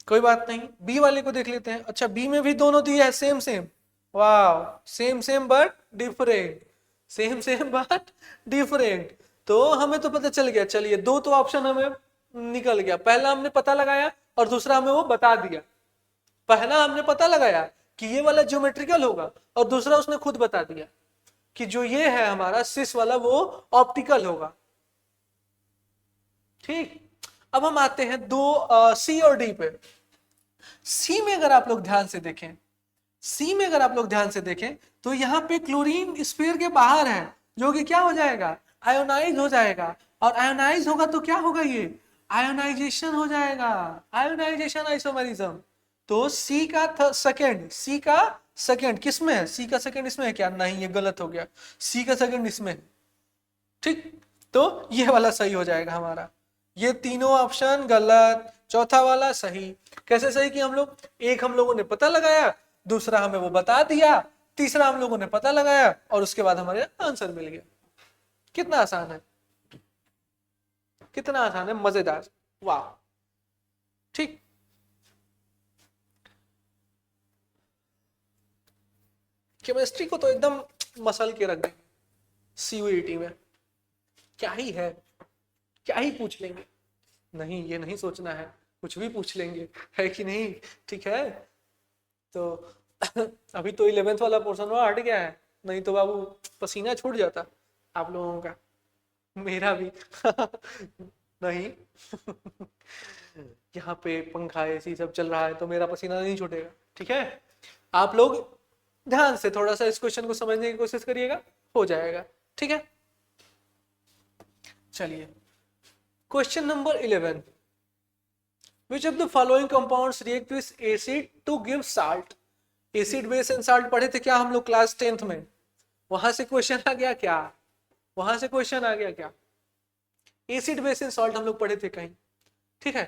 कोई बात नहीं, बी वाले को देख लेते हैं। अच्छा, बी में भी दोनों दिया है सेम सेम, वाह, same same but different, same same but different. तो हमें तो पता चल गया। चलिए, दो तो ऑप्शन हमें निकल गया, पहला हमने पता लगाया और दूसरा हमें वो बता दिया। पहला हमने पता लगाया कि ये वाला ज्योमेट्रिकल होगा, और दूसरा उसने खुद बता दिया कि जो ये है हमारा सिस वाला वो ऑप्टिकल होगा। ठीक, अब हम आते हैं दो सी और डी पे। सी में अगर आप लोग ध्यान से देखें, सी में अगर आप लोग ध्यान से देखें, तो यहाँ पे क्लोरीन स्फीयर के बाहर है, जो कि क्या हो जाएगा, आयोनाइज हो जाएगा। और आयोनाइज होगा तो क्या होगा, ये आयोनाइजेशन हो जाएगा, आयोनाइजेशन आइसोमेरिज्म। तो सी का सेकंड, सी का सेकंड किस में है, सी का सेकंड इसमें है क्या, नहीं, ये गलत हो गया, सी का सेकंड इसमें है। ठीक, तो ये वाला सही हो जाएगा हमारा। ये तीनों ऑप्शन गलत, चौथा वाला सही। कैसे सही कि हम लोग, एक हम लोगों ने पता लगाया, दूसरा हमें वो बता दिया, तीसरा हम लोगों ने पता लगाया और उसके बाद हमारे आंसर मिल गया। कितना आसान है, कितना आसान है, मजेदार, वाह। ठीक, केमिस्ट्री को तो एकदम मसल के रख देंगे सीयूईटी में, क्या ही है, क्या ही पूछ लेंगे, नहीं ये नहीं सोचना है, कुछ भी पूछ लेंगे, है कि नहीं। ठीक है, तो अभी तो 11th वाला पोर्शन वहां हट गया है, नहीं तो बाबू पसीना छूट जाता आप लोगों का। मेरा भी नहीं यहाँ पे पंखा एसी सब चल रहा है तो मेरा पसीना नहीं छूटेगा। ठीक है, आप लोग ध्यान से थोड़ा सा इस क्वेश्चन को समझने की कोशिश करिएगा, हो जाएगा। ठीक है, चलिए question number 11, which of the following compounds react with acid to give salt. Acid base and salt पढ़े थे क्या हम लोग क्लास 10th में, वहां से क्वेश्चन आ गया क्या, वहां से क्वेश्चन आ गया क्या, एसिड बेस एंड सॉल्ट हम लोग पढ़े थे कहीं। ठीक है,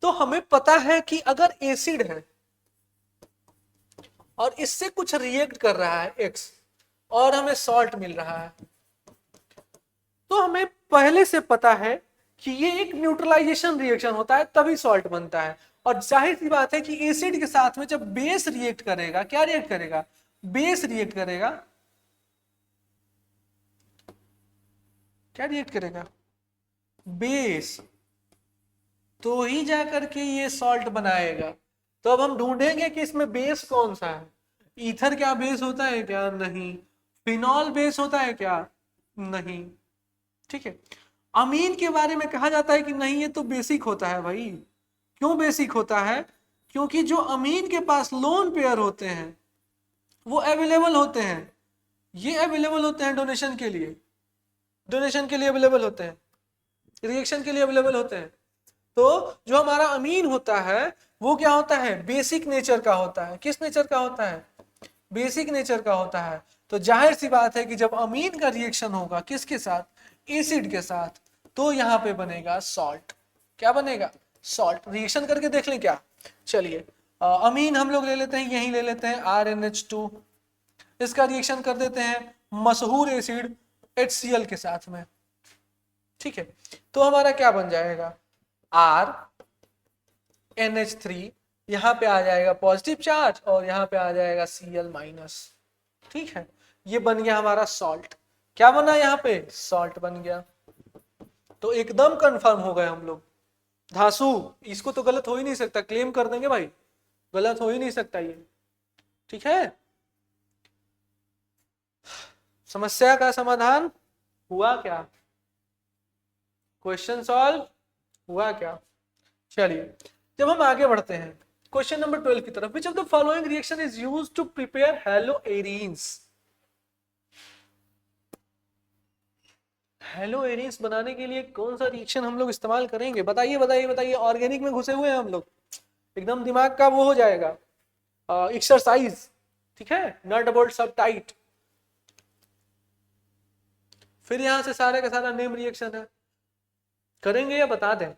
तो हमें पता है कि अगर एसिड है और इससे कुछ रिएक्ट कर रहा है एक्स और हमें सॉल्ट मिल रहा है, तो हमें पहले से पता है कि ये एक न्यूट्रलाइजेशन रिएक्शन होता है तभी सॉल्ट बनता है। और जाहिर सी बात है कि एसिड के साथ में जब बेस रिएक्ट करेगा, क्या रिएक्ट करेगा, बेस रिएक्ट करेगा, क्या रिएक्ट करेगा, बेस, तो ही जाकर के ये सॉल्ट बनाएगा। तो अब हम ढूंढेंगे कि इसमें बेस कौन सा है। ईथर क्या बेस होता है क्या, नहीं। फिनॉल बेस होता है क्या, नहीं। ठीक है, अमीन के बारे में कहा जाता है कि नहीं ये तो बेसिक होता है भाई। क्यों बेसिक होता है, क्योंकि जो अमीन के पास लोन पेयर होते हैं वो अवेलेबल होते हैं, ये अवेलेबल होते हैं डोनेशन के लिए, डोनेशन के लिए अवेलेबल होते हैं, रिएक्शन के लिए अवेलेबल होते हैं। तो जो हमारा अमीन होता है वो क्या होता है, बेसिक नेचर का होता है। किस नेचर का होता है, बेसिक नेचर का होता है। तो जाहिर सी बात है कि जब अमीन का रिएक्शन होगा किसके साथ, एसिड के साथ, तो यहाँ पे बनेगा सॉल्ट। क्या बनेगा, सॉल्ट। रिएक्शन करके देख लें क्या, चलिए अमीन हम लोग ले लेते हैं, यही ले लेते हैं RnH2, इसका रिएक्शन कर देते हैं मशहूर एसिड HCl के साथ में। ठीक है, तो हमारा क्या बन जाएगा, RnH3, यहाँ पे आ जाएगा पॉजिटिव चार्ज और यहाँ पे आ जाएगा Cl-। ठीक है, ये बन गया हमारा सॉल्ट। क्या बना यहाँ पे, सॉल्ट बन गया। तो एकदम कंफर्म हो गए हम लोग। धांसू, इसको तो गलत हो ही नहीं सकता, क्लेम कर देंगे भाई, गलत हो ही नहीं सकता ये। ठीक है, समस्या का समाधान हुआ क्या, क्वेश्चन सॉल्व हुआ क्या। चलिए जब हम आगे बढ़ते हैं क्वेश्चन नंबर 12 की तरफ, which of the following reaction is used to prepare haloarenes. Haloarenes बनाने के लिए कौन सा रिएक्शन हम लोग इस्तेमाल करेंगे, बताइए बताइए बताइए। ऑर्गेनिक में घुसे हुए हैं हम लोग, एकदम दिमाग का वो हो जाएगा एक्सरसाइज। ठीक है, नट बोल्ट सब टाइट। फिर यहां से सारे का सारा नेम रिएक्शन है, करेंगे या बता दें।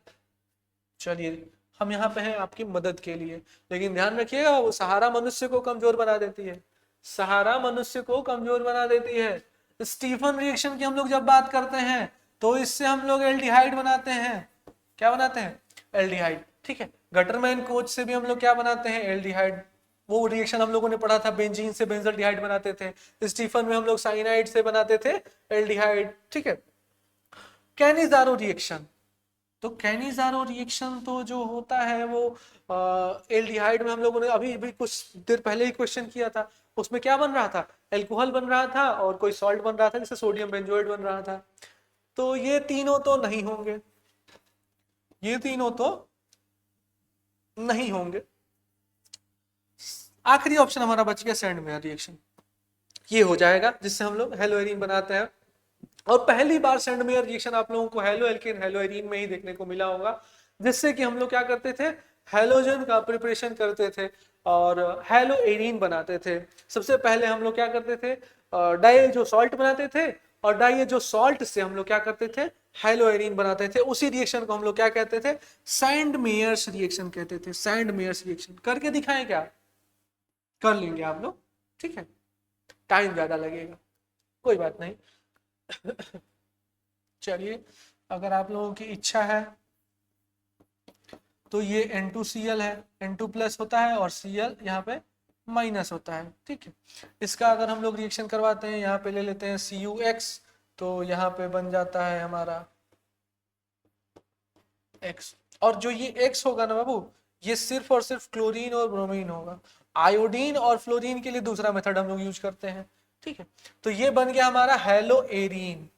चलिए हम यहाँ पे हैं आपकी मदद के लिए, लेकिन ध्यान रखिएगा वो सहारा मनुष्य को कमजोर बना देती है, सहारा मनुष्य को कमजोर बना देती है। स्टीफन रिएक्शन की हम लोग जब बात करते हैं तो इससे हम लोग एल्डिहाइड बनाते हैं। क्या बनाते हैं, एल्डिहाइड। ठीक है, गटरमैन कोच से भी हम लोग क्या बनाते हैं, एल्डिहाइड। वो रिएक्शन हम लोगों ने पढ़ा था, बेंजीन से बेंजल्डिहाइड बनाते थे। स्टीफन में हम लोग साइनाइड से बनाते थे एल्डिहाइड। ठीक है, कैनिजारो रिएक्शन, तो कैनिजारो रिएक्शन तो जो होता है वो एल्डिहाइड में हम लोगों ने अभी भी कुछ देर पहले ही क्वेश्चन किया था, उसमें क्या बन रहा था, एल्कोहल बन रहा था और कोई सॉल्ट बन रहा था जिससे सोडियम बेंजोएट बन रहा था। तो ये तीनों तो नहीं होंगे, ये तीनों तो नहीं होंगे। आखिरी ऑप्शन हमारा बच गया सैंड मेयर रिएक्शन, ये हो जाएगा जिससे हम लोग हेलोएरीन बनाते हैं। और पहली बार सैंड मेयर रिएक्शन आप लोगों को हेलो एल्केन हेलोएरीन में ही देखने को मिला होगा, जिससे कि हम लोग क्या करते थे, हेलोजन का प्रिपरेशन करते थे और हेलोएरीन बनाते थे। सबसे पहले हम लोग क्या करते थे, डाई जो सॉल्ट बनाते थे और डाई जो सॉल्ट से हम लोग क्या करते थे, हेलोएरीन बनाते थे। उसी रिएक्शन को हम लोग क्या कहते थे, सैंड मेयर्स रिएक्शन कहते थे। सैंड मेयर्स रिएक्शन करके दिखाएं क्या, कर लेंगे आप लोग। ठीक है, टाइम ज्यादा लगेगा, कोई बात नहीं। चलिए अगर आप लोगों की इच्छा है तो ये N2Cl है, N2+ होता है और Cl यहाँ पे माइनस होता है। ठीक है, इसका अगर हम लोग रिएक्शन करवाते हैं, यहाँ पे ले लेते हैं CuX, तो यहाँ पे बन जाता है हमारा X। और जो ये X होगा ना बाबू, ये सिर्फ और सिर्फ क्लोरीन और ब्रोमीन होगा। आयोडीन और फ्लोरीन के लिए दूसरा मेथड हम लोग यूज करते हैं। ठीक है, तो ये बन गया हमारा हेलोएरीन।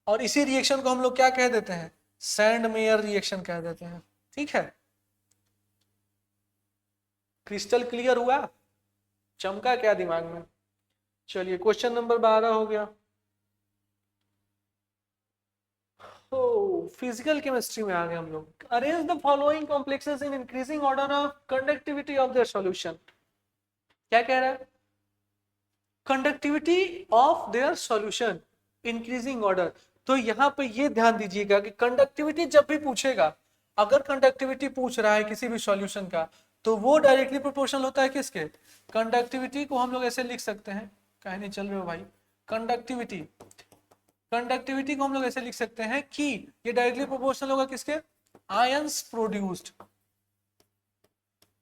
और इसी रिएक्शन को हम लोग क्या कह देते हैं, सैंड मेयर रिएक्शन कह देते हैं। ठीक है, क्रिस्टल क्लियर हुआ, चमका क्या दिमाग में। चलिए क्वेश्चन नंबर 12 हो गया। फिजिकल केमिस्ट्री में आ गए हम लोग। Arrange the following complexes in increasing order of conductivity of their solution. क्या कह रहा है, conductivity of their solution increasing order. तो यहां पे ये ध्यान दीजिएगा कि कंडक्टिविटी जब भी पूछेगा, अगर कंडक्टिविटी पूछ रहा है किसी भी सॉल्यूशन का, तो वो डायरेक्टली प्रोपोर्शनल होता है किसके, कंडक्टिविटी को हम लोग ऐसे लिख सकते हैं, कहीं नहीं चल रहे हो भाई, कंडक्टिविटी, कंडक्टिविटी को हम लोग ऐसे लिख सकते हैं कि ये डायरेक्टली प्रोपोर्शनल होगा किसके, आयंस प्रोड्यूस्ड,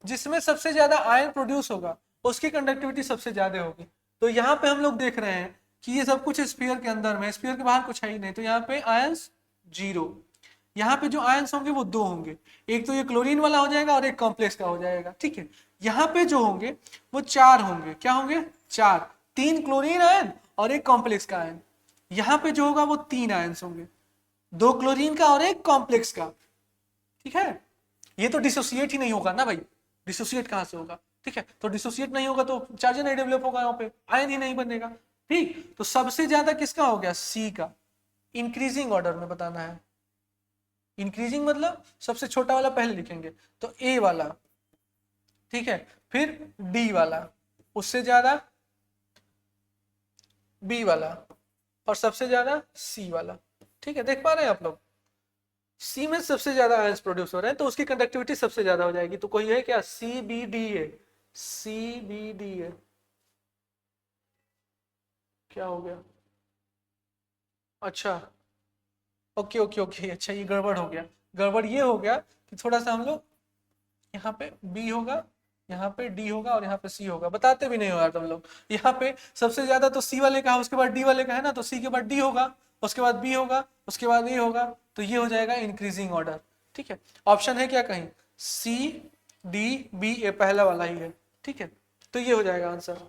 जिसमें सबसे ज्यादा आयन प्रोड्यूस होगा उसकी कंडक्टिविटी सबसे ज्यादा होगी। तो यहाँ पे हम लोग देख रहे हैं कि ये सब कुछ स्फीयर के अंदर में, स्फीयर के बाहर कुछ है ही नहीं, तो यहाँ पे आयंस 0, यहाँ पे जो आयंस होंगे वो 2 होंगे, एक तो ये क्लोरीन वाला हो जाएगा और एक कॉम्प्लेक्स का हो जाएगा। ठीक है, यहाँ पे जो होंगे वो 4 होंगे, क्या होंगे 4, 3 क्लोरीन आयन और एक कॉम्प्लेक्स का आयन। यहाँ पे जो होगा वो 3 आयंस होंगे, 2 क्लोरीन का और एक कॉम्प्लेक्स का। ठीक है, ये तो डिसोसिएट ही नहीं होगा ना भाई, डिसोसिएट कहां से होगा। ठीक है, तो डिसोसिएट नहीं होगा तो चार्ज नहीं डेवलप होगा, यहाँ पे आयन ही नहीं बनेगा। ठीक, तो सबसे ज्यादा किसका हो गया, सी का। इंक्रीजिंग ऑर्डर में बताना है, इंक्रीजिंग मतलब सबसे छोटा वाला पहले लिखेंगे, तो ए वाला, ठीक है, फिर डी वाला, उससे ज्यादा बी वाला, और सबसे ज्यादा सी वाला। ठीक है, देख पा रहे हैं आप लोग, सी में सबसे ज्यादा आयंस प्रोड्यूस हो रहे हैं तो उसकी कंडक्टिविटी सबसे ज्यादा हो जाएगी। तो कोई है क्या, सी बी डी है, सी बी डी है, क्या हो गया, अच्छा ओके ओके ओके, अच्छा ये गड़बड़ हो गया। गड़बड़ ये हो गया कि थोड़ा सा हम लोग यहाँ पे बी होगा, यहाँ पे डी होगा और यहाँ पे सी होगा, बताते भी नहीं हो यार तुम लोग। यहाँ पे सबसे ज्यादा तो सी वाले का है, उसके बाद डी वाले का है ना, तो सी के बाद डी होगा, उसके बाद बी होगा, उसके बाद ए होगा, तो ये हो जाएगा इंक्रीजिंग ऑर्डर। ठीक है, ऑप्शन है क्या कहीं, सी डी बी ए पहला वाला ही है। ठीक है, तो ये हो जाएगा आंसर।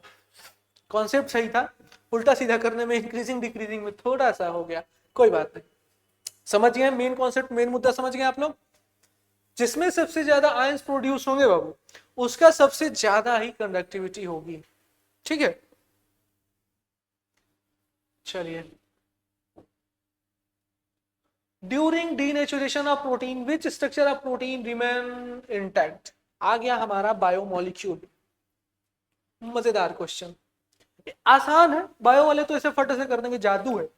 कॉन्सेप्ट सही था, उल्टा सीधा करने में इंक्रीजिंग डिक्रीजिंग में थोड़ा सा हो गया, कोई बात नहीं। समझ गए मेन कॉन्सेप्ट, मेन मुद्दा समझ गए आप लोग। जिसमें सबसे ज्यादा आयंस प्रोड्यूस होंगे बाबू, उसका सबसे ज्यादा ही कंडक्टिविटी होगी। ठीक है, चलिए, during denaturation of protein which structure of protein remain intact. आ गया हमारा बायोमोलिक्यूल। मजेदार क्वेश्चन, आसान है, बायो वाले तो ऐसे फट से कर देंगे, जादू है।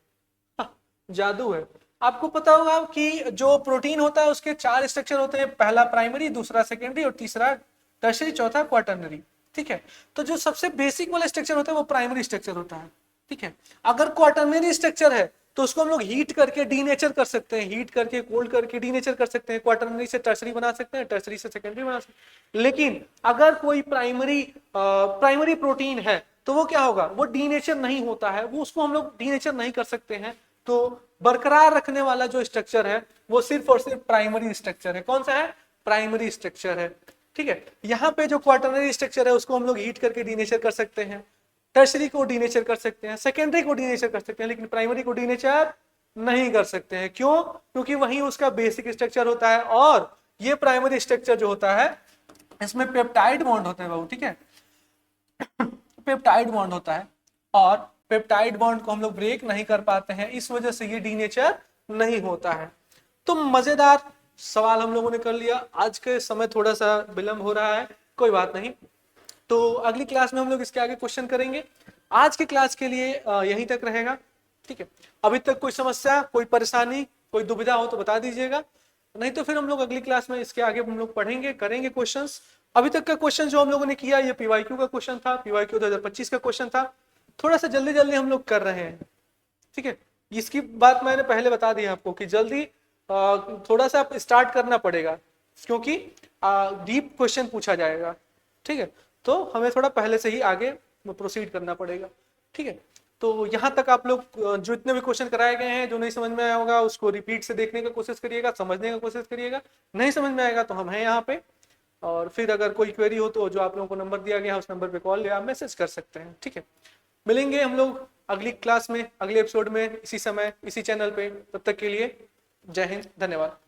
जादू है। आपको पता होगा कि जो प्रोटीन होता है उसके 4 स्ट्रक्चर होते हैं, पहला प्राइमरी, दूसरा सेकेंडरी और तीसरा टर्शियरी, चौथा क्वाटर्नरी। ठीक है, तो जो सबसे बेसिक वाला स्ट्रक्चर होता है वो प्राइमरी स्ट्रक्चर होता है। ठीक है, अगर क्वाटर्नरी स्ट्रक्चर है तो उसको हम लोग हीट करके डीनेचर कर सकते हैं, हीट करके कोल्ड करके डीनेचर कर सकते हैं, क्वाटर्नरी से टर्शरी बना सकते हैं, टर्शरी से सेकेंडरी बना सकते हैं। लेकिन अगर कोई प्राइमरी प्रोटीन है तो वो क्या होगा, वो डीनेचर नहीं होता है, वो उसको हम लोग डीनेचर नहीं कर सकते हैं। तो बरकरार रखने वाला जो स्ट्रक्चर है वो सिर्फ और सिर्फ प्राइमरी स्ट्रक्चर है। कौन सा है, प्राइमरी स्ट्रक्चर है। ठीक है, यहाँ पे जो क्वाटर्नरी स्ट्रक्चर है उसको हम लोग हीट करके डीनेचर कर सकते हैं, टर्शरी को डीनेचर कर सकते हैं, सेकेंडरी को डीनेचर कर सकते हैं, लेकिन प्राइमरी को डीनेचर नहीं कर सकते हैं। क्यों, क्योंकि वही उसका बेसिक स्ट्रक्चर होता है, और ये प्राइमरी स्ट्रक्चर जो होता है इसमें पेप्टाइड बॉन्ड होते हैं बाबू। ठीक है, पेप्टाइड बॉन्ड होता है, और पेप्टाइड बॉन्ड को हम लोग ब्रेक नहीं कर पाते हैं, इस वजह से ये डीनेचर नहीं होता है। तो मजेदार सवाल हम लोगों ने कर लिया। आज के समय थोड़ा सा विलंब हो रहा है, कोई बात नहीं, तो अगली क्लास में हम लोग इसके आगे क्वेश्चन करेंगे। आज के क्लास के लिए यहीं तक रहेगा। ठीक है, अभी तक कोई समस्या, कोई परेशानी, कोई दुविधा हो तो बता दीजिएगा, नहीं तो फिर हम लोग अगली क्लास में इसके आगे हम लोग पढ़ेंगे, करेंगे क्वेश्चंस। अभी तक का क्वेश्चन जो हम लोगों ने किया ये पीवाईक्यू का क्वेश्चन था, पीवाईक्यू 2025 का क्वेश्चन था, थोड़ा सा जल्दी जल्दी हम लोग कर रहे हैं। ठीक है, इसकी बात मैंने पहले बता दी आपको कि जल्दी थोड़ा सा स्टार्ट करना पड़ेगा, क्योंकि डीप क्वेश्चन पूछा जाएगा। ठीक है, तो हमें थोड़ा पहले से ही आगे प्रोसीड करना पड़ेगा। ठीक है, तो यहाँ तक आप लोग जो इतने भी क्वेश्चन कराए गए हैं, जो नहीं समझ में आया होगा उसको रिपीट से देखने का कोशिश करिएगा, समझने का कोशिश करिएगा। नहीं समझ में आएगा तो हम हैं यहाँ पे, और फिर अगर कोई क्वेरी हो तो जो आप लोगों को नंबर दिया गया है उस नंबर पे कॉल या मैसेज कर सकते हैं। ठीक है, मिलेंगे हम लोग अगली क्लास में, अगले एपिसोड में, इसी समय, इसी चैनल पे। तब तक के लिए जय हिंद, धन्यवाद।